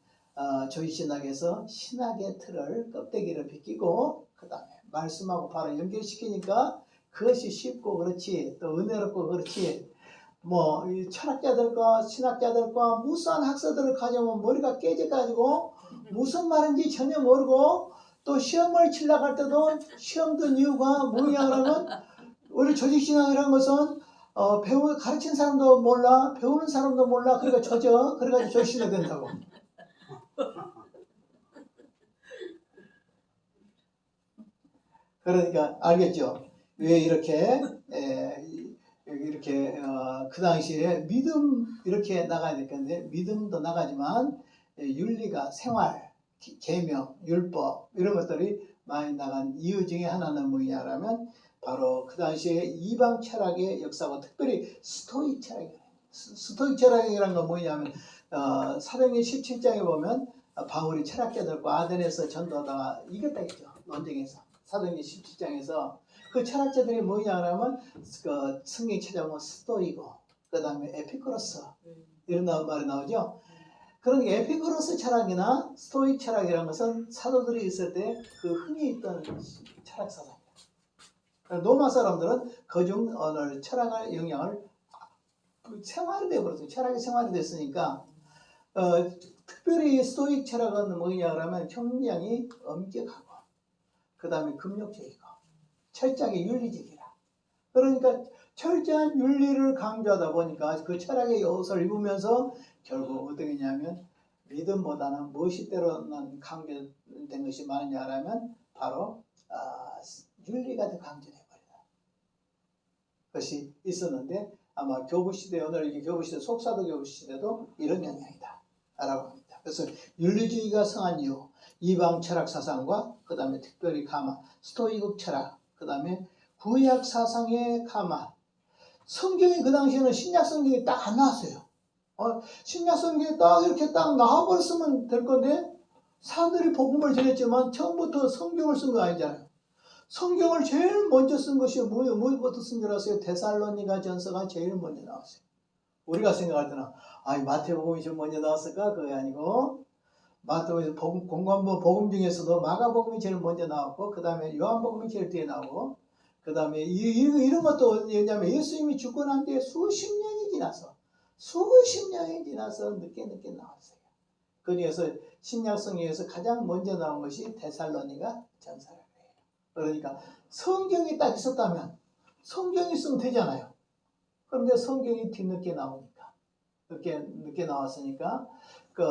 조직신학에서 신학의 틀을 껍데기를 벗기고 그 다음에 말씀하고 바로 연결시키니까 그것이 쉽고 그렇지 또 은혜롭고 그렇지 뭐 이 철학자들과 신학자들과 무수한 학서들을 가져오면 머리가 깨져가지고 무슨 말인지 전혀 모르고 또 시험을 치려고 할 때도 시험 든 이유가 뭐냐 그러면 우리 조직신학이라는 것은 가르친 사람도 몰라 배우는 사람도 몰라 그러니까 그래가지고 조직신학 된다고. 그러니까 알겠죠? 왜 이렇게 그 당시에 믿음 이렇게 나가야 될 건데 믿음도 나가지만 윤리가 생활, 계명, 율법 이런 것들이 많이 나간 이유 중에 하나는 뭐냐라면 바로 그 당시에 이방 철학의 역사고 특별히 스토익 철학이에요. 스토익 철학이라는 건 뭐냐면 사도행전 17장에 보면 바울이 철학자들과 아덴에서 전도하다가 이겼다 했죠. 논쟁에서. 사도행전 17장에서 그 철학자들이 뭐냐 하면 그 성경에 찾아보면 스토이고 그 다음에 에피쿠로스 이런 말이 나오죠. 그러니까 에피쿠로스 철학이나 스토익 철학이라는 것은 사도들이 있을 때 그 흔히 있던 철학 사상이에요. 로마 사람들은 그중 오늘 철학의 영향을 생활이 되어버렸어요. 철학이 생활이 됐으니까 특별히 스토익 철학은 뭐냐 그러면 굉장히 엄격하고 그 다음에 금욕적이고 철저하게 윤리적이라. 그러니까 철저한 윤리를 강조하다 보니까 그 철학의 요소를 입으면서 결국 어떻게 했냐면 믿음보다는 무엇이 때로는 강조된 것이 많으냐라면 바로 윤리가 더 강조돼버리다 것이 있었는데 아마 교부시대 오늘 이게 교부시대 속사도 교부시대도 이런 영향이다 라고 합니다. 그래서 윤리주의가 성한 이유 이방 철학 사상과 그 다음에 특별히 가마 스토이국 철학 그 다음에 구약 사상의 가마 성경이 그 당시에는 신약 성경이 딱 안 나왔어요. 신약 성경이 딱 이렇게 딱 나와버렸으면 될 건데 사람들이 복음을 전했지만 처음부터 성경을 쓴 거 아니잖아요. 성경을 제일 먼저 쓴 것이 뭐부터 쓴 줄 아세요? 데살로니가 전서가 제일 먼저 나왔어요. 우리가 생각할 때는 마태복음이 제일 먼저 나왔을까? 그게 아니고 마태복음 공관부 복음 중에서도 마가복음이 제일 먼저 나왔고 그 다음에 요한복음이 제일 뒤에 나오고 그 다음에 이런 것도 왜냐하면 예수님이 죽고 난 뒤에 수십 년이 지나서 늦게 나왔어요. 그래서 신약 성경에서 가장 먼저 나온 것이 데살로니가 전서예요. 그러니까 성경이 딱 있었다면 성경이 있으면 되잖아요. 그런데 성경이 뒤늦게 나오니까 늦게 나왔으니까 그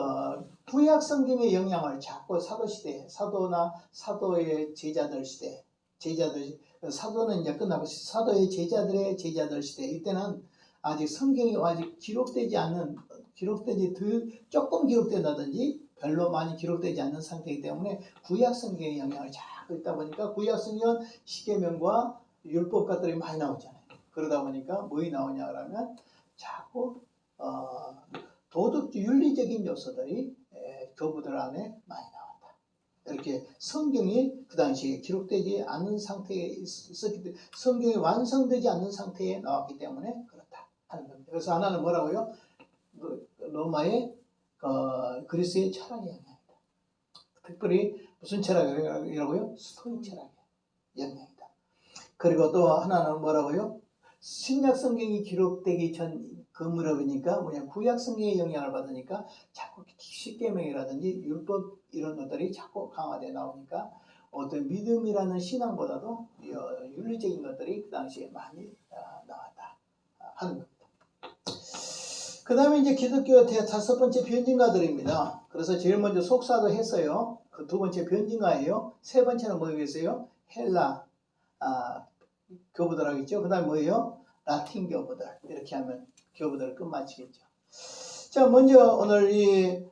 구약 성경의 영향을 자꾸 사도시대 사도나 사도의 제자들 시대 사도는 이제 끝나고 사도의 제자들의 제자들 시대 이때는 아직 성경이 아직 조금 기록된다든지 별로 많이 기록되지 않는 상태이기 때문에 구약 성경의 영향을 자꾸 있다 보니까 구약 성경은 십계명과 율법 같들이 많이 나오잖아요. 그러다 보니까 뭐이 나오냐 그러면 자꾸 도덕 윤리적인 요소들이 교부들 안에 많이 나왔다. 이렇게 성경이 그 당시에 기록되지 않는 상태에 있었기 때문에 성경이 완성되지 않는 상태에 나왔기 때문에 그렇다 하는 겁니다. 그래서 하나는 뭐라고요? 로마의 그리스의 철학의 영향이다. 특별히 무슨 철학이라고요? 스토익 철학의 영향이다. 그리고 또 하나는 뭐라고요? 신약 성경이 기록되기 전 그 무렵이니까 뭐냐 구약 성경의 영향을 받으니까 자꾸 십계명이라든지 율법 이런 것들이 자꾸 강화되어 나오니까 어떤 믿음이라는 신앙보다도 윤리적인 것들이 그 당시에 많이 나왔다 하는 겁니다. 그 다음에 이제 기독교 다섯 번째 변증가들입니다. 그래서 제일 먼저 속사도 했어요. 그 두 번째 변증가예요. 세 번째는 뭐겠어요? 헬라 교부들 하겠죠. 그 다음에 뭐예요? 라틴 교부들. 이렇게 하면 교부들을 끝마치겠죠. 자, 먼저 오늘 이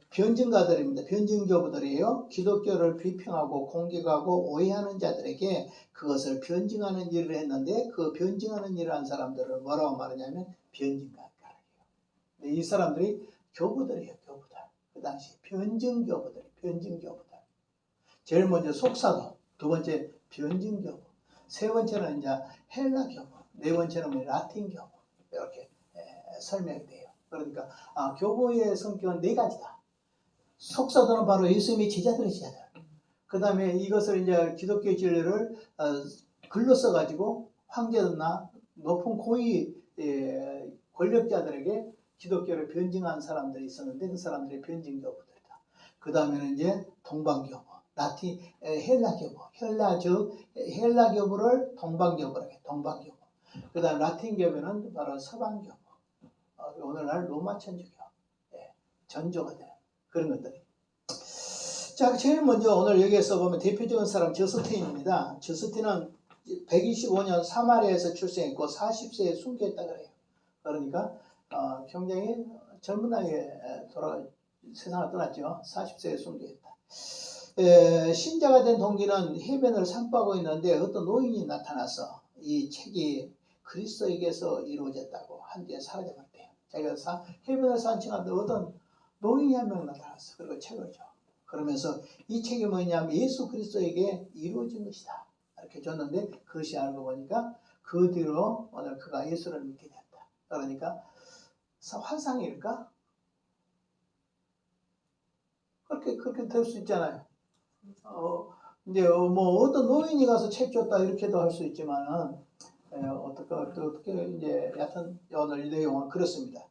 변증가들입니다. 변증교부들이에요. 기독교를 비평하고 공격하고 오해하는 자들에게 그것을 변증하는 일을 했는데 그 변증하는 일을 한 사람들을 뭐라고 말하냐면 변증가라고 해요. 이 사람들이 교부들이에요. 교부들. 그 당시 변증교부들. 제일 먼저 속사도, 두 번째 변증교부, 세 번째는 이제 헬라교부, 네 번째는 라틴교부 이렇게 설명이 돼요. 그러니까 교부의 성격은 네 가지다. 속사도는 바로 예수님의 제자들의 제자들. 그 다음에 이것을 이제 기독교의 진리를 글로 써가지고 황제나 높은 고위 권력자들에게 기독교를 변증한 사람들이 있었는데 그 사람들이 변증교부들이다. 그 다음에는 이제 동방교부, 헬라교부를 동방교부라고 해요. 동방교부. 그 다음 라틴교부는 바로 서방교부. 오늘날 로마 천주교 전조가 되는 그런 것들이. 자, 제일 먼저 오늘 여기에서 보면 대표적인 사람 저스틴입니다. 저스틴은 125년 사마리아에서 출생했고 40세에 순교했다 그래요. 그러니까 굉장히 젊은 나이에 세상을 떠났죠. 40세에 순교했다. 신자가 된 동기는 해변을 산보하고 있는데 어떤 노인이 나타나서 이 책이 그리스도에게서 이루어졌다고 한 뒤에 사라져버렸대요. 자기가 해변을 산책하는데 어떤 노인이 한 명 나타났어. 그리고 책을 줘. 그러면서 이 책이 뭐냐면 예수 그리스도에게 이루어진 것이다. 이렇게 줬는데 그것이 알고 보니까 그 뒤로 오늘 그가 예수를 믿게 됐다. 그러니까 환상일까? 그렇게 될 수 있잖아요. 이제 뭐 어떤 노인이 가서 책 줬다 이렇게도 할 수 있지만은 어떻게 이제 여하튼 오늘 이 내용은 그렇습니다.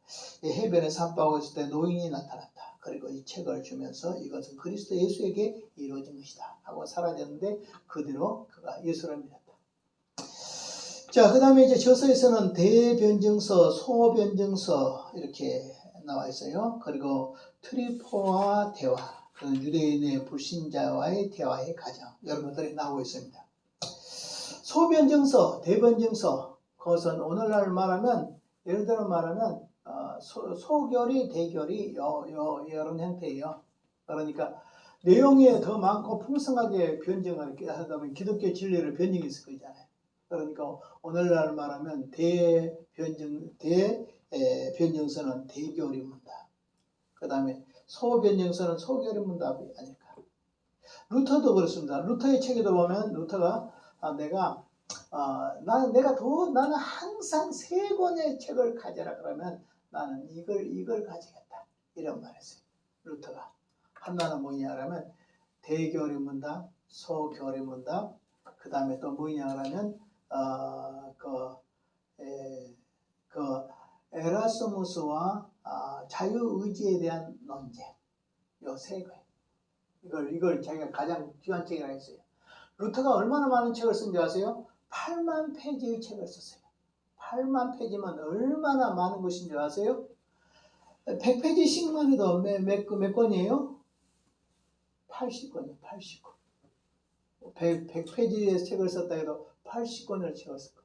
해변에 산보하고 있을 때 노인이 나타났다. 그리고 이 책을 주면서 이것은 그리스도 예수에게 이루어진 것이다 하고 사라졌는데 그 뒤로 그가 예수를 믿었다. 자, 그 다음에 이제 저서에서는 대변증서, 소변증서 이렇게 나와 있어요. 그리고 트리포와 대화, 유대인의 불신자와의 대화의 과정 이런 것들이 나오고 있습니다. 소변증서, 대변증서 그것은 오늘날 말하면 예를 들어 말하면 소결이 대결이 이런 형태예요. 그러니까 내용이 더 많고 풍성하게 변증을 하다 보면 기독교 진리를 변증했을 거잖아요. 그러니까 오늘날 말하면 대변증서는 대결이 문답. 그 다음에 소변증서는 소결이 문답이 아닐까. 루터도 그렇습니다. 루터의 책에도 보면 루터가 나는 항상 세 권의 책을 가져라 그러면 나는 이걸 가지겠다. 이런 말 했어요. 루터가. 하나는 뭐냐 그러면 대결의 문답, 소결의 문답, 그 다음에 또 뭐냐 그러면 에라스무스와 자유의지에 대한 논쟁. 요 세 개. 이걸 자기가 가장 귀한 책이라고 했어요. 루터가 얼마나 많은 책을 쓴지 아세요? 8만 페이지의 책을 썼어요. 8만 페이지면 얼마나 많은 것인지 아세요? 100페이지씩만 해도 몇 권이에요? 80권이에요. 80권. 100페이지의 책을 썼다 해도 80권을 책을 썼고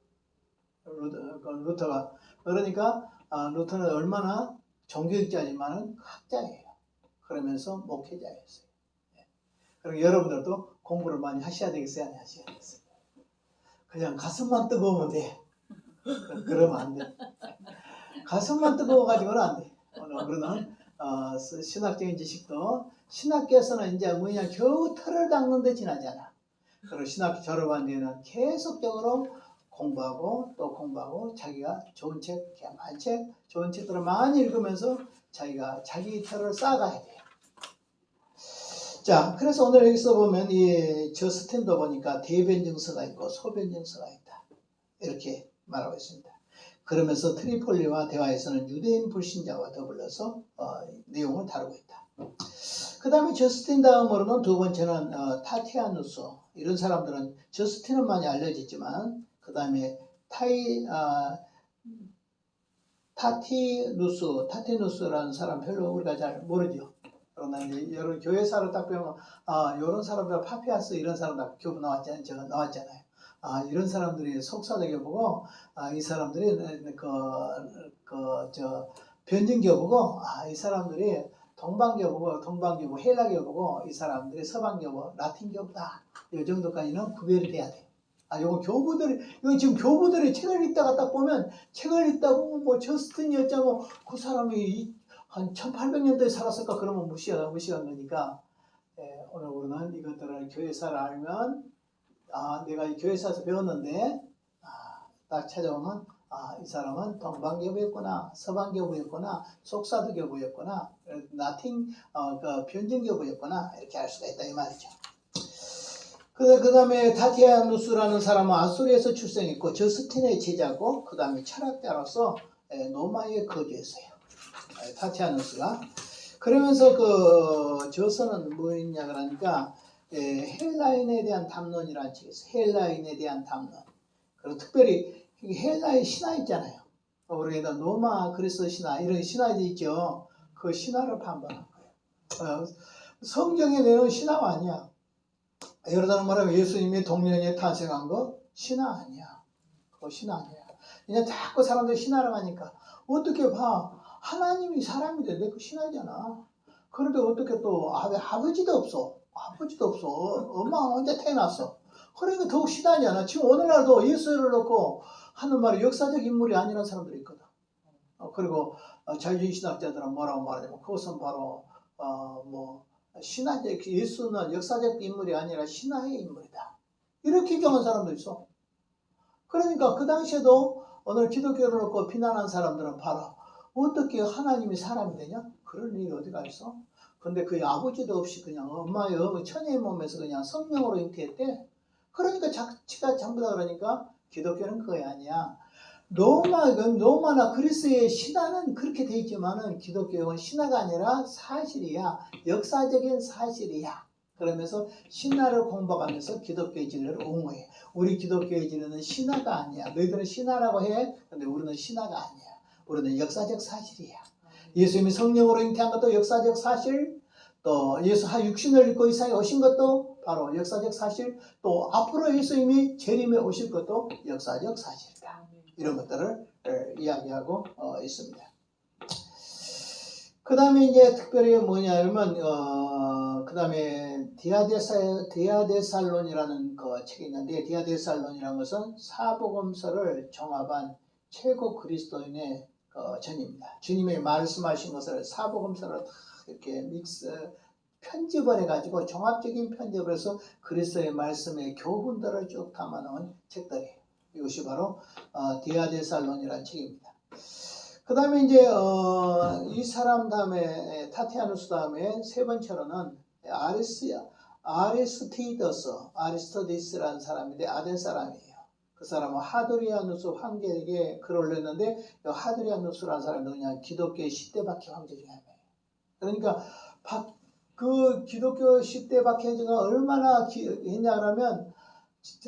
루터가. 그러니까 루터는 얼마나 종교학자지만 학자예요. 그러면서 목회자였어요. 그리고 여러분들도 공부를 많이 하셔야 되겠어요? 안 하셔야 되겠어요? 그냥 가슴만 뜨거우면 돼. 그러면 안 돼. 가슴만 뜨거워가지고는 안 돼. 오늘은 신학적인 지식도 신학교에서는 이제 뭐냐 겨우 털을 닦는 데 지나잖아. 그리고 신학교 졸업한 뒤에는 계속적으로 공부하고 또 공부하고 자기가 좋은 좋은 책들을 많이 읽으면서 자기가 자기 터를 쌓아가야 돼요. 자, 그래서 오늘 여기서 보면 이 저스틴도 보니까 대변증서가 있고 소변증서가 있다. 이렇게 말하고 있습니다. 그러면서 트리폴리와 대화에서는 유대인 불신자와 더불어서 내용을 다루고 있다. 그 다음에 저스틴 다음으로는 두 번째는 타티아누스. 이런 사람들은 저스틴은 많이 알려졌지만 그 다음에 타티누스라는 사람 별로 우리가 잘 모르죠. 그러나 이제 여러 교회사를 딱 보면 이런 사람들 파피아스 이런 사람들 교부 나왔잖아요. 이런 사람들이 속사되게 보고 이 사람들이 변증교 보고 이 사람들이 동방교보고 헬라교보고 이 사람들이 서방교보 라틴교보다 이 정도까지는 구별이 돼야 돼. 이거 지금 교부들이 책을 읽다가 딱 보면 책을 읽다고 뭐 저스틴이 어쩌고 그 사람이 한 1800년대에 살았을까 그러면 무시한 거니까 오늘 우리는 이것들을 교회사를 알면 내가 이 교회사에서 배웠는데 딱 찾아오면 이 사람은 동방교부였구나 서방교부였구나 속사도교부였구나 라틴 변증교부였구나 이렇게 알 수가 있다 이 말이죠. 그 다음에 타티아누스라는 사람은 아수리에서 출생했고 저스틴의 제자고 그 다음에 철학자로서 로마에 거주했어요. 타티아누스가. 그러면서 그 저서는 뭐였냐 그러니까 헬라인에 대한 담론이라는 책이 있어요. 헬라인에 대한 담론. 그리고 특별히 헬라의 신화 있잖아요. 우리가 로마 그리스 신화 이런 신화들이 있죠. 그 신화를 반박한 거예요. 성경에 내놓은 신화가 아니야. 예를 들어 말하면 예수님이 동년에 탄생한 거 신화 아니야. 그거 신화 아니야. 그냥 자꾸 사람들이 신화를 하니까 어떻게 봐. 하나님이 사람이 되는데 그 신화잖아. 그런데 어떻게 또 아버지도 없어. 엄마가 혼자 태어났어. 그러니까 더욱 신화잖아. 지금 오늘날도 예수를 놓고 하는 말이 역사적 인물이 아니라는 사람들이 있거든. 그리고 자유주의 신학자들은 뭐라고 말하냐면 그것은 바로 신화적 예수는 역사적 인물이 아니라 신화의 인물이다. 이렇게 경한 사람도 있어. 그러니까 그 당시에도 오늘 기독교를 놓고 비난한 사람들은 봐라. 어떻게 하나님이 사람이 되냐? 그럴 일이 어디가 있어? 근데 그 아버지도 없이 그냥 엄마의 처녀의 몸에서 그냥 성령으로 잉태했대. 그러니까 자치가 전부 다 그러니까 기독교는 그거 아니야. 로마나 그리스의 신화는 그렇게 돼 있지만은 기독교는 신화가 아니라 사실이야. 역사적인 사실이야. 그러면서 신화를 공부하면서 기독교의 진리를 옹호해. 우리 기독교의 진리는 신화가 아니야. 너희들은 신화라고 해. 근데 우리는 신화가 아니야. 우리는 역사적 사실이야. 예수님이 성령으로 잉태한 것도 역사적 사실, 또 예수 육신을 입고 이 세상에 오신 것도 바로 역사적 사실, 또 앞으로 예수님이 재림에 오실 것도 역사적 사실이다. 이런 것들을 이야기하고 있습니다. 그 다음에 이제 특별히 뭐냐면 그 다음에 디아데살론이라는 그 책이 있는데 디아데살론이라는 것은 사복음서를 종합한 최고 그리스도인의 전입니다. 주님이 말씀하신 것을 사복음서를 이렇게 편집을 해가지고 종합적인 편집을 해서 그리스도의 말씀의 교훈들을 쭉 담아놓은 책들이에요. 이것이 바로 디아데살론이라는 책입니다. 그 다음에 이제 이 사람 다음에 타티아누스 다음에 세 번째로는 아리스토디스라는 사람인데 아덴 사람이에요. 그 사람은 하드리아누스 황제에게 글을 올렸는데 하드리아누스라는 사람이 누구냐? 기독교의 10대 박해 황제 중에 한 명이에요. 그러니까 그 기독교 10대 박해가 얼마나 했냐 그러면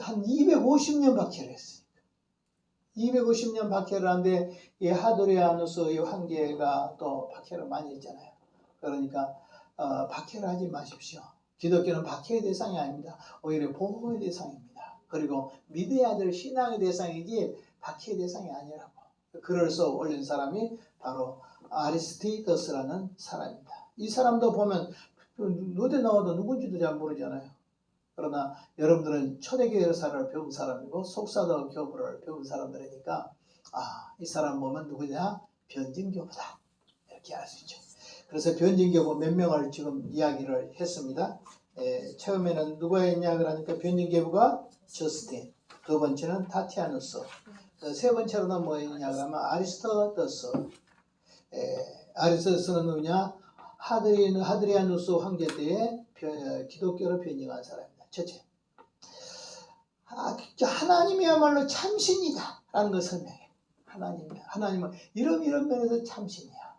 한 250년 박해를 했어요. 250년 박해를 하는데 이 하드리아누스 이 황제가 또 박해를 많이 했잖아요. 그러니까 박해를 하지 마십시오. 기독교는 박해의 대상이 아닙니다. 오히려 보호의 대상입니다. 그리고 믿어야 될 신앙의 대상이지 박해의 대상이 아니라고. 글을 써 올린 사람이 바로 아리스티더스라는 사람입니다. 이 사람도 보면 어디 나와도 누군지도 잘 모르잖아요. 그러나 여러분들은 초대교회 역사를 배운 사람이고 속사도 교부를 배운 사람들이니까 이 사람 보면 누구냐? 변증교부다. 이렇게 알 수 있죠. 그래서 변증교부 몇 명을 지금 이야기를 했습니다. 처음에는 누가 했냐 그러니까 변증교부가 저스틴, 두 번째는 타티아누스, 세 번째로는 뭐냐 그러면 아리스토더스. 아리스토더스는 누구냐? 하드리아누스 황제 때에 기독교로 변증한 사람입니다. 첫째, 하나님이야말로 참신이다 라는 걸 설명해. 하나님은 이런 면에서 참신이야.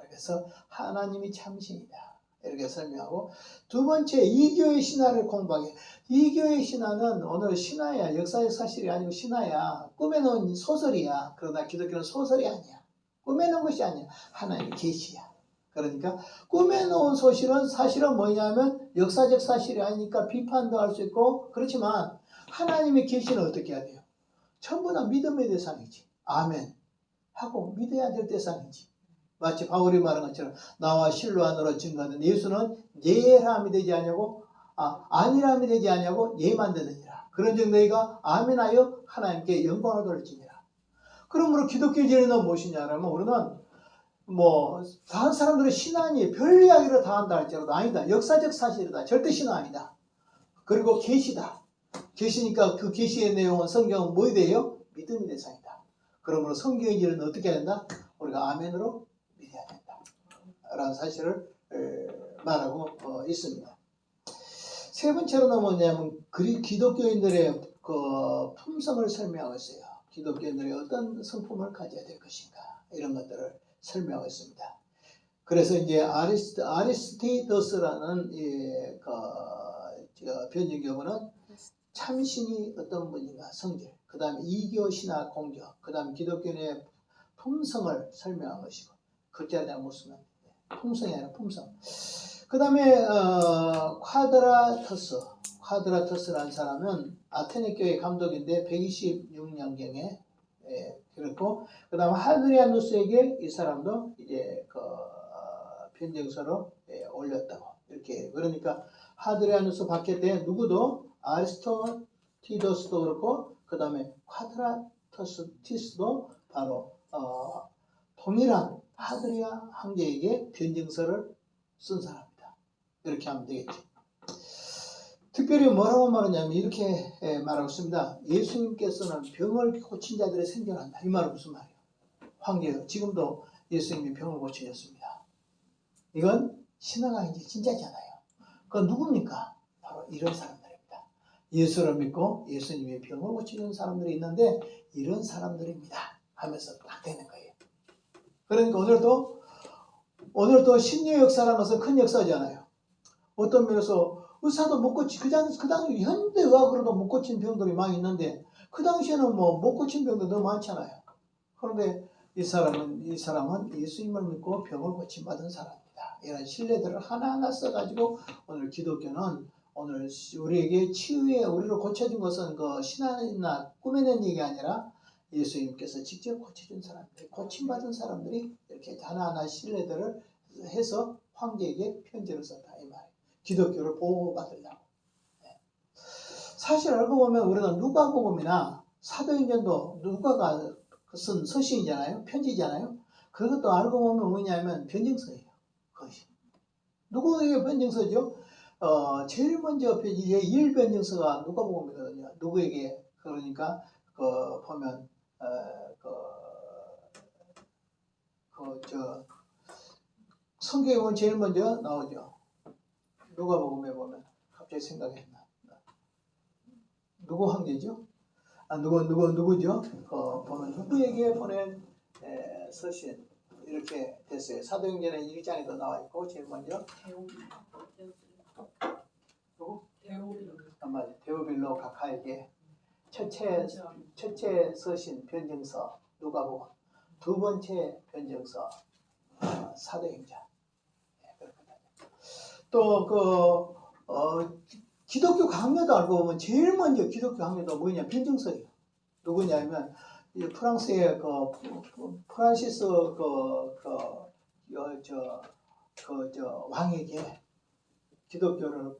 그래서 하나님이 참신이다 이렇게 설명하고, 두 번째 이교의 신화를 공부하게. 이교의 신화는 오늘 신화야, 역사적 사실이 아니고 신화야, 꾸며놓은 소설이야. 그러나 기독교는 소설이 아니야, 꾸며놓은 것이 아니야, 하나님의 계시야. 그러니까 꾸며놓은 소실은 사실은 뭐냐면 역사적 사실이 아니니까 비판도 할 수 있고, 그렇지만 하나님의 계시는 어떻게 해야 돼요? 전부 다 믿음의 대상이지. 아멘 하고 믿어야 될 대상이지. 마치 바울이 말한 것처럼 나와 실로 안으로 증거하는 예수는 예람이 되지 아니하고 아니람이 되지 아니하고 예만 되느니라. 그런즉 너희가 아멘하여 하나님께 영광을 돌리지니라. 그러므로 기독교 진리는 무엇이냐 하면, 우리는 뭐 다른 사람들의 신앙이 별 이야기를 다 한다 할지라도 아니다, 역사적 사실이다, 절대 신앙 아니다. 그리고 계시다. 계시니까 그 계시의 내용은 성경은 뭐에 대해요? 믿음의 대상이다. 그러므로 성경의 진리는 어떻게 해야 된다? 우리가 아멘으로 믿어야 된다 라는 사실을 말하고 있습니다. 세 번째로는 뭐냐면 기독교인들의 그 품성을 설명하고 있어요. 기독교인들이 어떤 성품을 가져야 될 것인가, 이런 것들을 설명하고 있습니다. 그래서 이제 아리스티더스라는 변증교본은 참신이 어떤 분인가, 성질, 그 다음에 이교 신화 공격, 그 다음에 기독교인의 품성을 설명한 것이고, 글자를 내가 못 쓰면 품성이 아니라 품성. 그 다음에 콰드라터스라는 사람은 아테네 교회 감독인데 126년경에 그렇고, 그 다음에 하드리아누스에게 이 사람도 이제 변증서로 올렸다고 이렇게. 그러니까 하드리아누스 박해 때 누구도 아리스토티더스도 그렇고, 그 다음에 콰드라터스티스도 바로 동일한 하드리아 황제에게 변증서를 쓴 사람이다. 이렇게 하면 되겠죠. 특별히 뭐라고 말하냐면 이렇게 말하고 있습니다. 예수님께서는 병을 고친 자들의 생존한다. 이 말은 무슨 말이에요? 황제요, 지금도 예수님이 병을 고치셨습니다. 이건 신화가 아니지 진짜잖아요. 그건 누굽니까? 바로 이런 사람들입니다. 예수를 믿고 예수님의 병을 고치는 사람들이 있는데 이런 사람들입니다 하면서 딱 되는 거예요. 그러니까 오늘도 신의 역사라는 것은 큰 역사잖아요. 어떤 면에서 의사도 못 고치, 그 당시 현대의학으로도 못 고친 병들이 많이 있는데, 그 당시에는 뭐 못 고친 병도 너무 많잖아요. 그런데 이 사람은 예수님을 믿고 병을 고침받은 사람입니다. 이런 신뢰들을 하나하나 써가지고 오늘 기독교는 오늘 우리에게 우리를 고쳐준 것은 그 신화나 꾸며낸 얘기 아니라 예수님께서 직접 고쳐준 사람들, 고침받은 사람들이 이렇게 하나하나 신뢰들을 해서 황제에게 편지를 썼다 이 말이에요. 기독교를 보호받으려고. 사실 알고 보면 우리는 누가복음이나 사도행전도 누가가 쓴 서신이잖아요, 편지잖아요. 그것도 알고 보면 뭐냐면 변증서예요. 그것이 누구에게 변증서죠? 제일 먼저 일 변증서가 누가복음이거든요. 누구에게? 그러니까 보면 성경에 보면 제일 먼저 나오죠. 누가복음에 보면 갑자기 생각이 안 나. 누구 황제죠? 누구죠? 보면 누구에게 보낸 서신 이렇게 됐어요. 사도행전의 1장에도 나와 있고 제일 먼저 누구? 맞아. 데오빌로 각하에게 첫째 서신 변증서 누가복음, 두 번째 변증서 사도행전. 또 기독교 강요도 알고 보면 제일 먼저 기독교 강요도 뭐냐? 변증서예요. 누구냐면 프랑스의 프란시스 왕에게 기독교를,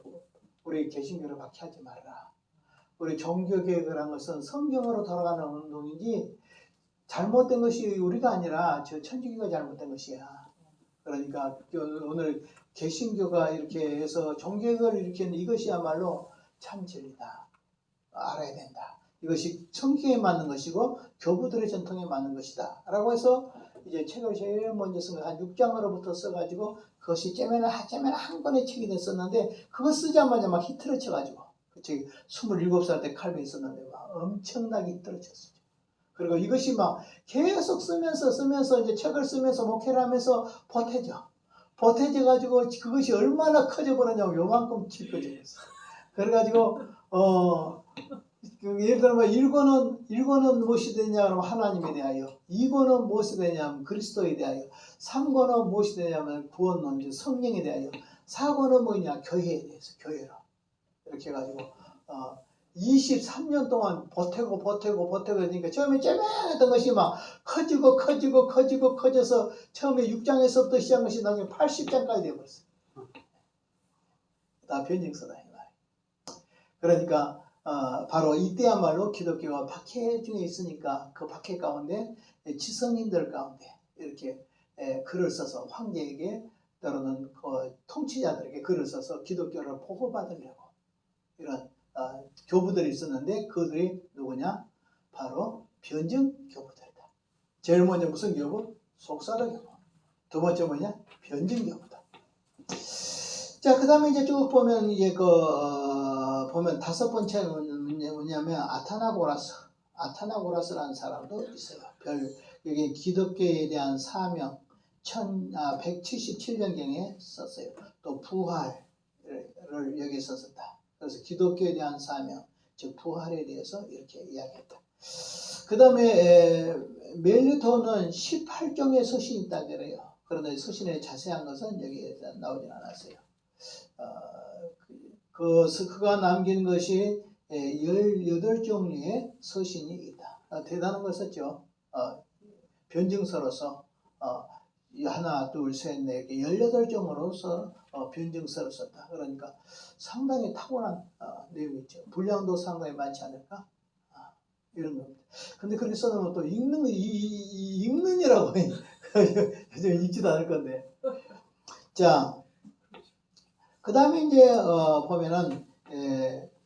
우리 개신교를 박해하지 말라. 우리 종교개혁을 한 것은 성경으로 돌아가는 운동이지 잘못된 것이 우리가 아니라 저 천주교가 잘못된 것이야. 그러니까 오늘 개신교가 이렇게 해서 종교개혁을 일으키는 이것이야말로 참 진리다. 알아야 된다. 이것이 성경에 맞는 것이고 교부들의 전통에 맞는 것이다 라고 해서 이제 책을 제일 먼저 쓴 거 한 6장으로부터 써가지고 그것이 째면 한 권의 책이 됐었는데 그거 쓰자마자 막 히트를 쳐가지고 그 책이 27살 때 칼빈이 썼는데 막 엄청나게 히트를 쳤어요. 그리고 이것이 막 계속 쓰면서 이제 책을 쓰면서 목회를 하면서 보태져가지고 그것이 얼마나 커져버렸냐고 요만큼 커져버렸어. 그래가지고 예를 들어 1권은 무엇이 되냐 그러면 하나님에 대하여, 2권은 무엇이 되냐면 그리스도에 대하여, 3권은 무엇이 되냐면 구원론, 성령에 대하여, 4권은 뭐냐 교회에 대해서, 교회로 이렇게 해가지고 23년 동안 보태고 그러니까 처음에 째매했던 것이 막 커져서 처음에 6장에서부터 시작한 것이 나중에 80장까지 되어버렸어요. 다 변증서다 이 말이에요. 그러니까 바로 이때야말로 기독교가 박해 중에 있으니까 그 박해 가운데 지성인들 가운데 이렇게 글을 써서 황제에게 때로는 그 통치자들에게 글을 써서 기독교를 보호받으려고 이런 교부들이 있었는데 그들이 누구냐? 바로 변증 교부들이다. 제일 먼저 무슨 교부? 속사도 교부. 두 번째 뭐냐? 변증 교부다. 자, 그 다음에 이제 쭉 보면 이제 보면 다섯 번째는 뭐냐면 아타나고라스라는 사람도 있어요. 여기 기독교에 대한 사명 177년경에 썼어요. 또 부활을 여기에 썼었다. 그래서 기독교에 대한 사명, 즉 부활에 대해서 이렇게 이야기했다. 그 다음에 멜리토는 18종의 서신이 있다 그래요. 그런데 서신의 자세한 것은 여기에 나오진 않았어요. 그가 남긴 것이 18종류의 서신이 있다. 대단한 걸 썼죠. 변증서로서 하나, 둘, 셋, 넷, 18종으로서 변증서를 썼다. 그러니까 상당히 타고난 내용이 있죠. 분량도 상당히 많지 않을까? 이런 겁니다. 근데 그렇게 써놓으면 또 읽는이라고 요즘 읽지도 않을 건데. 자, 그 다음에 이제 보면은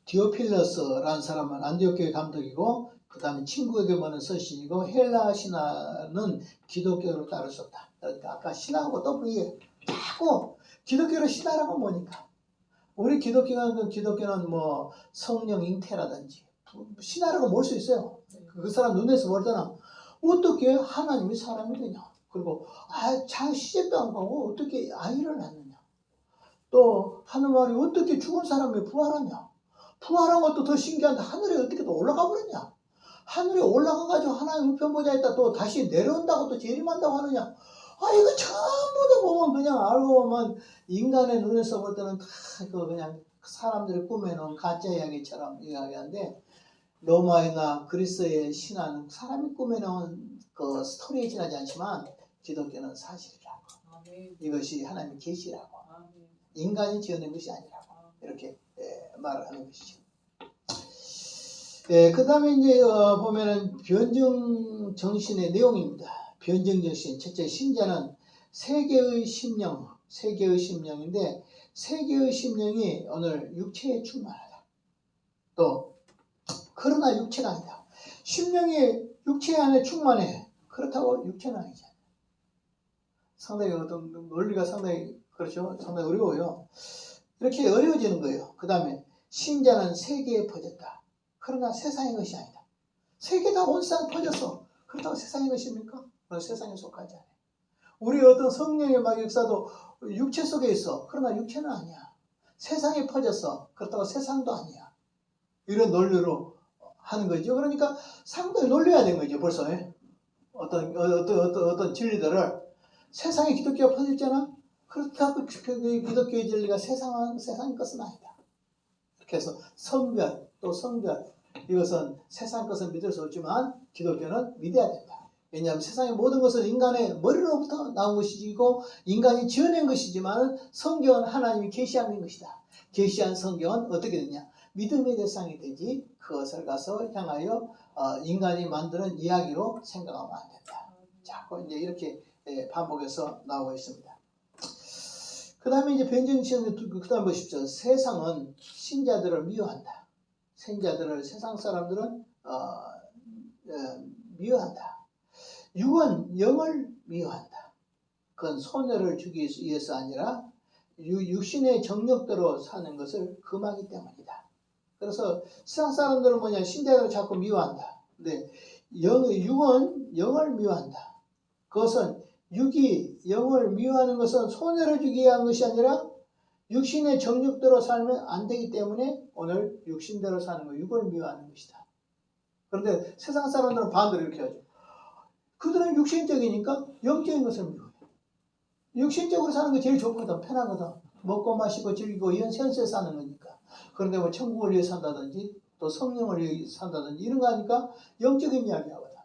디오필러스라는 사람은 안디옥 교회 감독이고 그 다음에 친구에게 보낸 서신이고 헬라 신화는 기독교로 따를 수 없다. 그러니까 아까 신화하고 또 이게 자꾸 기독교로 신화라고 뭐니까 우리 기독교는 뭐 성령 잉태라든지 신화라고 볼 수 있어요. 그 사람 눈에서 보잖아. 어떻게 하나님이 사람이 되냐? 그리고 잘 시집도 안 가고 어떻게 아이를 낳느냐? 또 하는 말이 어떻게 죽은 사람이 부활하냐? 부활한 것도 더 신기한데 하늘에 어떻게 또 올라가 버렸냐? 하늘에 올라가가지고 하나님 우편보좌에 있다 또 다시 내려온다고 또 재림한다고 하느냐? 이거 전부 다 보면 그냥 알고 보면 인간의 눈에서 볼 때는 다 그냥 사람들이 꾸며놓은 가짜 이야기처럼 이야기하는데 로마이나 그리스의 신화는 사람이 꾸며놓은 그 스토리에 지나지 않지만 기독교는 사실이라고. 이것이 하나님의 계시라고. 인간이 지어낸 것이 아니라고. 이렇게 말을 하는 것이죠. 그 다음에 이제 보면은 변증 정신의 내용입니다. 변증 정신. 첫째, 신자는 세계의 심령인데 세계의 심령이 오늘 육체에 충만하다. 또 그러나 육체가 아니다. 심령이 육체 안에 충만해. 그렇다고 육체는 아니잖아. 상당히 어떤 논리가 상당히 그렇죠. 상당히 어려워요. 이렇게 어려워지는 거예요. 그 다음에 신자는 세계에 퍼졌다. 그러나 세상의 것이 아니다. 세계 다 온 세상 퍼졌어. 그렇다고 세상의 것입니까? 그건 세상에 속하지 않아요. 우리 어떤 성령의 막 역사도 육체 속에 있어. 그러나 육체는 아니야. 세상에 퍼졌어. 그렇다고 세상도 아니야. 이런 논리로 하는 거죠. 그러니까 상당히 놀려야 되는 거죠. 벌써 어떤 진리들을 세상에 기독교가 퍼졌잖아. 그렇다고 기독교의 진리가 세상 것은 아니다. 이렇게 해서 성별 이것은 세상 것은 믿을 수 없지만 기독교는 믿어야 된다. 왜냐하면 세상의 모든 것은 인간의 머리로부터 나온 것이고 인간이 지어낸 것이지만 성경은 하나님이 계시한 것이다. 계시한 성경은 어떻게 되냐? 믿음의 대상이 되지 그것을 가서 향하여 인간이 만드는 이야기로 생각하면 안 된다. 자꾸 이제 이렇게 반복해서 나오고 있습니다. 그 다음에 이제 변증시험 그 다음 보십시오. 세상은 신자들을 미워한다. 세상 사람들은 미워한다. 육은 영을 미워한다. 그건 소멸을 주기 위해서 아니라 육신의 정력대로 사는 것을 금하기 때문이다. 그래서 세상 사람들은 뭐냐, 신자들을 자꾸 미워한다. 근데 육은 영을 미워한다. 그것은 육이 영을 미워하는 것은 손해를 주기 위한 것이 아니라 육신의 정욕대로 살면 안 되기 때문에 오늘 육신대로 사는 거, 육을 미워하는 것이다. 그런데 세상 사람들은 반대로 이렇게 하죠. 그들은 육신적이니까 영적인 것을 미워해. 육신적으로 사는 거 제일 좋거든, 편하거든. 먹고 마시고 즐기고 이런 센스에 사는 거니까. 그런데 뭐 천국을 위해 산다든지 또 성령을 위해 산다든지 이런 거 하니까 영적인 이야기 하거든.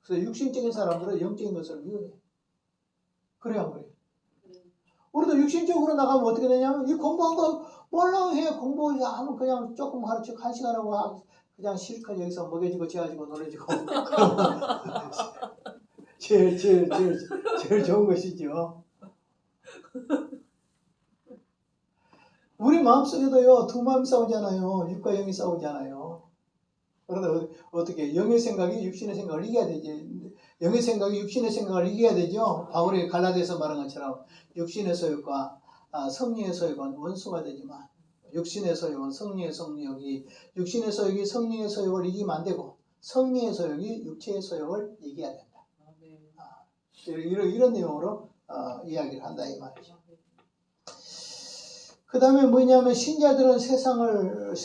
그래서 육신적인 사람들은 영적인 것을 미워해. 그래야 안 그래요? 우리도 육신적으로 나가면 어떻게 되냐면 이 공부한 거 몰라 해. 공부하면 그냥 조금 가르쳐 1시간 하고 그냥 실컷 여기서 먹여지고 재가지고 놀아지고 제일 좋은 것이죠. 우리 마음속에도요, 두 마음이 싸우잖아요. 육과 영이 싸우잖아요. 그런데 어떻게 영의 생각이 육신의 생각을 이겨야 되지. 영의 생각이 육신의 생각을 이겨야 되죠. 바울이 갈라디아서 말한 것처럼 육신의 소욕과 성령의 소욕은 원수가 되지만 육신의 소욕은 성령의 소욕이 육신의 소욕이 성령의 소욕을 이기면 안 되고 성령의 소욕이 육체의 소욕을 이겨야 된다. 이런 내용으로 이야기를 한다 이 말이죠. 그 다음에 뭐냐면 신자들은 세상을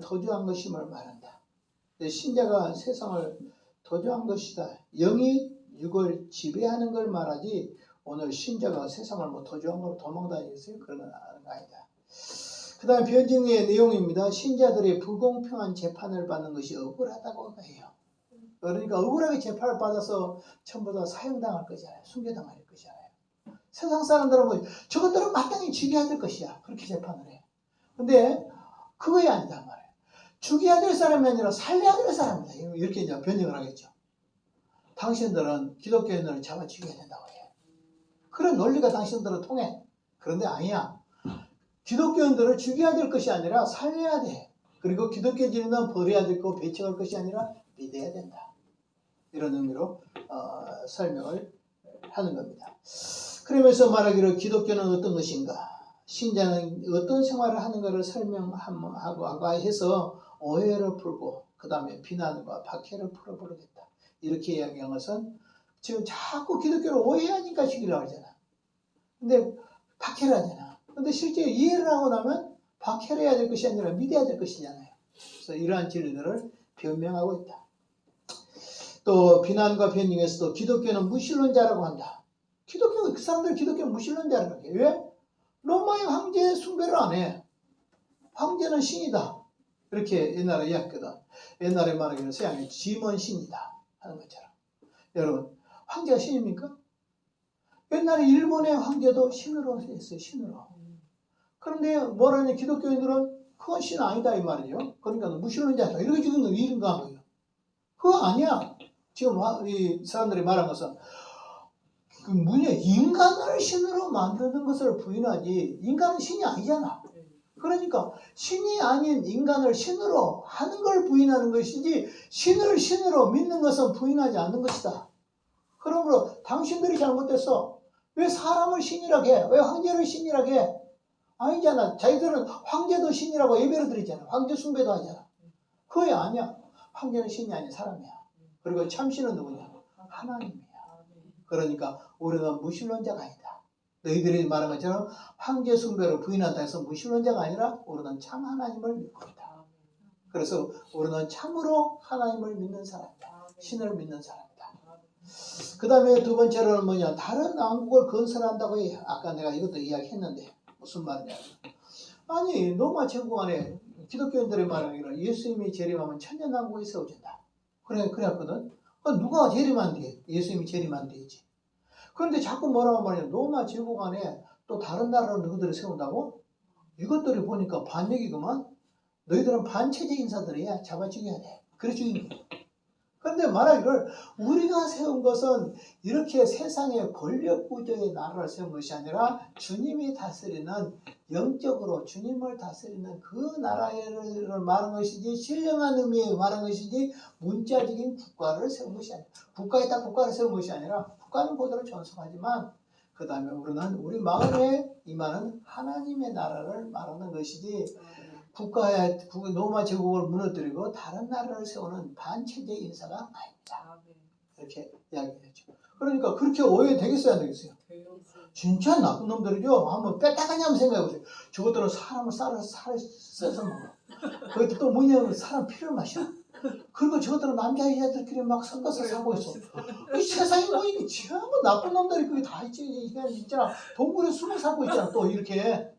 도주한 것임을 말한다. 신자가 세상을 도주한 것이다. 영이 육을 지배하는 걸 말하지 오늘 신자가 세상을 뭐 도주한 걸 도망다니겠어요? 그런 건 아니다. 그 다음에 변증의 내용입니다. 신자들이 불공평한 재판을 받는 것이 억울하다고 해요. 그러니까 억울하게 재판을 받아서 전부 다 사형당할 거잖아요. 순교당할 것이잖아요. 세상 사람들은 뭐 저것들은 마땅히 죽여야 될 것이야. 그렇게 재판을 해. 근데 그거야 아니다 말이에요. 죽여야 될 사람이 아니라 살려야 될 사람이다. 이렇게 이제 변형을 하겠죠. 당신들은 기독교인들을 잡아 죽여야 된다고 해. 그런 논리가 당신들은 통해. 그런데 아니야. 기독교인들을 죽여야 될 것이 아니라 살려야 돼. 그리고 기독교인들은 버려야 될 거 배척할 것이 아니라 믿어야 된다. 이런 의미로 설명을 하는 겁니다. 그러면서 말하기를 기독교는 어떤 것인가? 신자는 어떤 생활을 하는 것을 설명하고 해서 오해를 풀고 그 다음에 비난과 박해를 풀어보겠다. 이렇게 이야기한 것은 지금 자꾸 기독교를 오해하니까 죽이려고 하잖아. 근데 박해를 하잖아. 근데 실제 이해를 하고 나면 박해를 해야 될 것이 아니라 믿어야 될 것이잖아요. 그래서 이러한 진리들을 변명하고 있다. 또 비난과 변증에서도 기독교는 무신론자라고 한다. 그 사람들 기독교는 무신론자라고 해. 왜? 로마의 황제 숭배를 안 해. 황제는 신이다. 이렇게 옛날에 이야기했거든. 옛날에 말하기는 서양의 짐은 신이다 하는 것처럼. 여러분, 황제가 신입니까? 옛날에 일본의 황제도 신으로 했어요. 신으로. 그런데 뭐라냐, 기독교인들은 그건 신 아니다 이 말이에요. 그러니까 무신론자다. 이렇게 지금 이런 거 하는 거예요. 그거 아니야. 지금 이 사람들이 말한 것은 인간을 신으로 만드는 것을 부인하지 인간은 신이 아니잖아. 그러니까 신이 아닌 인간을 신으로 하는 걸 부인하는 것이지 신을 신으로 믿는 것은 부인하지 않는 것이다. 그러므로 당신들이 잘못됐어. 왜 사람을 신이라고 해? 왜 황제를 신이라고 해? 아니잖아. 자기들은 황제도 신이라고 예배를 드리잖아. 황제 숭배도 하잖아. 그게 아니야. 황제는 신이 아닌 사람이야. 그리고 참신은 누구냐? 하나님이야. 그러니까 우리는 무신론자가 아니다. 너희들이 말한 것처럼 황제 숭배를 부인한다 해서 무신론자가 아니라 우리는 참 하나님을 믿고 있다. 그래서 우리는 참으로 하나님을 믿는 사람이다. 신을 믿는 사람이다. 그 다음에 두 번째로는 뭐냐? 다른 왕국을 건설한다고 해. 아까 내가 이것도 이야기했는데 무슨 말이냐? 아니 로마 제국 안에 기독교인들의 말하기로 예수님이 재림하면 천년왕국이 세워진다. 그랬거든. 누가 재림한대? 예수님이 재림한대지. 그런데 자꾸 뭐라고 말하냐? 로마 제국 안에 또 다른 나라로 너희들을 세운다고? 이것들이 보니까 반역이구만. 너희들은 반체제 인사들이야. 잡아 죽여야 돼. 그래 죽이는 거야. 그런데 말하기를 우리가 세운 것은 이렇게 세상의 권력 구조의 나라를 세운 것이 아니라 주님이 다스리는 영적으로 주님을 다스리는 그 나라를 말한 것이지 신령한 의미에 말한 것이지 문자적인 국가를 세운 것이 아니라 국가에다 국가를 세운 것이 아니라 국가는 그대로 존속하지만 그 다음에 우리는 우리 마음에 임하는 하나님의 나라를 말하는 것이지 국가의 로마 제국을 무너뜨리고 다른 나라를 세우는 반체제 인사가 아닙니다. 이렇게 이야기했죠. 그러니까 그렇게 오해되겠어요, 안 되겠어요? 진짜 나쁜 놈들이죠. 한번 뺐다가냐 한번 생각해보세요. 저것들은 사람을 썰어서 먹어. 그것도 또 뭐냐면 사람 피를 마셔. 그리고 저것들은 남자 여자들끼리 막 섞어서 사고 있어. 이 세상에 뭐 이게 전부 나쁜 놈들이 그게 다 있지. 이게 있잖아. 동굴에 숨어 살고 있잖아. 또 이렇게.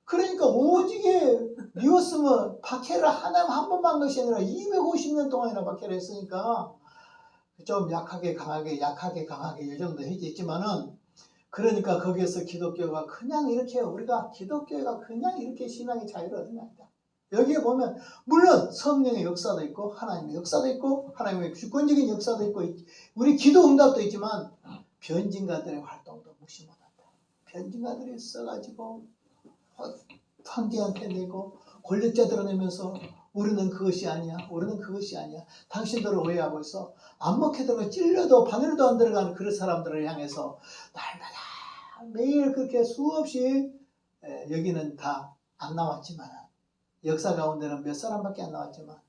그러니까 오직에 미웠으면 박해를 하나님 한 번만 한 것이 아니라 250년 동안이나 박해를 했으니까 좀 약하게 강하게 이 정도 해졌지만은 그러니까 거기에서 기독교가 그냥 이렇게 우리가 기독교가 그냥 이렇게 신앙의 자유를 얻은 게 아니다. 여기에 보면 물론 성령의 역사도 있고 하나님의 역사도 있고 하나님의 주권적인 역사도 있고 우리 기도 응답도 있지만 변증가들의 활동도 무시 못한다. 변증가들이 써가지고 황제한테 내고 권력자들을 내면서 우리는 그것이 아니야. 우리는 그것이 아니야. 당신들을 오해하고 있어. 안 먹게 들어가 찔려도 바늘도 안 들어가는 그런 사람들을 향해서 날마다 매일 그렇게 수없이 여기는 다 안 나왔지만 역사 가운데는 몇 사람밖에 안 나왔지만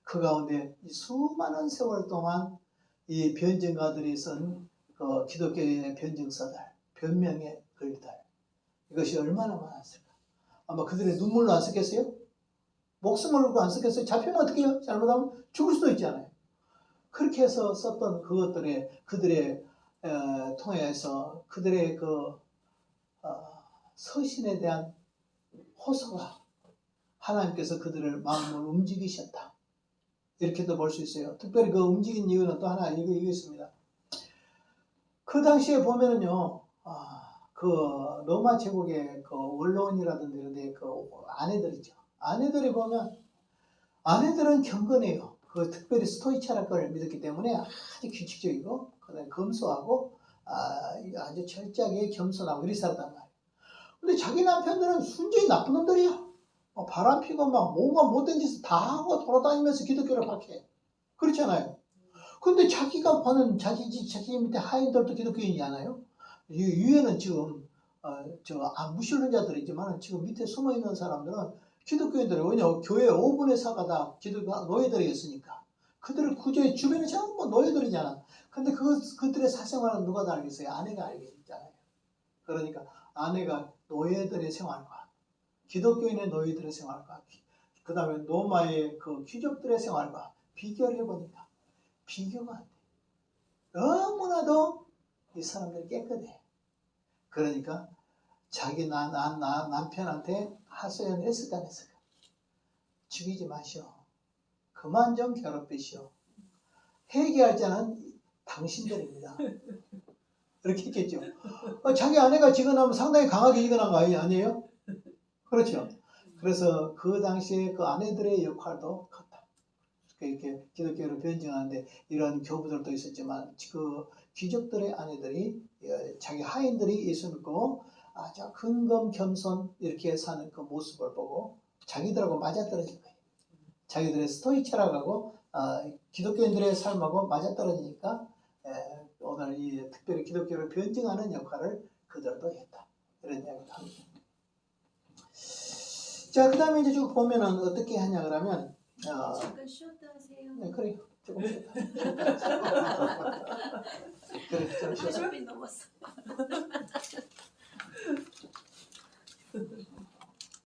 그 가운데 수많은 세월 동안 이 변증가들이 쓴 기독교의 변증서들, 변명의 글들 이것이 얼마나 많았을까. 아마 그들의 눈물로 안 썼겠어요? 목숨을 걸고 안 썼겠어요? 잡히면 어떻게 해요? 잘못하면 죽을 수도 있잖아요. 그렇게 해서 썼던 그들의 통해서 그들의 서신에 대한 호소가 하나님께서 그들을 마음을 움직이셨다. 이렇게도 볼 수 있어요. 특별히 그 움직인 이유는 또 하나 이거 있습니다. 그 당시에 보면은요, 그 로마 제국의 그 원로원이라든지 이런데 그 아내들 있죠. 아내들이 보면 아내들은 경건해요. 그 특별히 스토이차라를 믿었기 때문에 아주 규칙적이고 그다음에 검소하고 아주 철저하게 겸손하고 이리 살았단 말이에요. 근데 자기 남편들은 순전히 나쁜 놈들이야. 바람 피고 막 뭔가 못된 짓을 다 하고 돌아다니면서 기독교를 박해. 그렇잖아요. 근데 자기가 보는 자기 밑에 하인들도 기독교인이잖아요. 위에는 지금 무신론 자들이지만 지금 밑에 숨어 있는 사람들은 기독교인들이 왜냐 교회 5분의 4가 다 기독교 노예들이었으니까 그들을 구조의 주변에 전부 노예들이잖아. 근데 그들의 사생활은 누가 다 알겠어요? 아내가 알겠잖아요. 그러니까 아내가 노예들의 생활과 기독교인의 노예들의 생활과 그 다음에 로마의 그 귀족들의 생활과 비교를 해보니까 비교가 안 돼. 너무나도 이 사람들이 깨끗해. 그러니까 자기 남편한테 하소연을 했을까 안 했을까? 죽이지 마시오. 그만 좀 괴롭히시오. 회개할 자는 당신들입니다. 이렇게 했겠죠. 자기 아내가 직언하면 상당히 강하게 직언한 거 아니에요? 그렇죠. 그래서 그 당시에 그 아내들의 역할도 컸다. 이렇게 기독교를 변증하는데 이런 교부들도 있었지만 그 귀족들의 아내들이 자기 하인들이 예수 믿고 아주 근검 겸손 이렇게 사는 그 모습을 보고 자기들하고 맞아떨어진 거예요. 자기들의 스토이 철학하고 기독교인들의 삶하고 맞아떨어지니까 오늘 이 특별히 기독교를 변증하는 역할을 그들도 했다. 이런 이야기를 합니다. 자, 그 다음에 이제 쭉 보면은 어떻게 하냐 그러면 잠깐 쉬었다 하세요. 네, 그래 조금 쉬었다. 그래 좀 쉬었다. 40분 넘었어.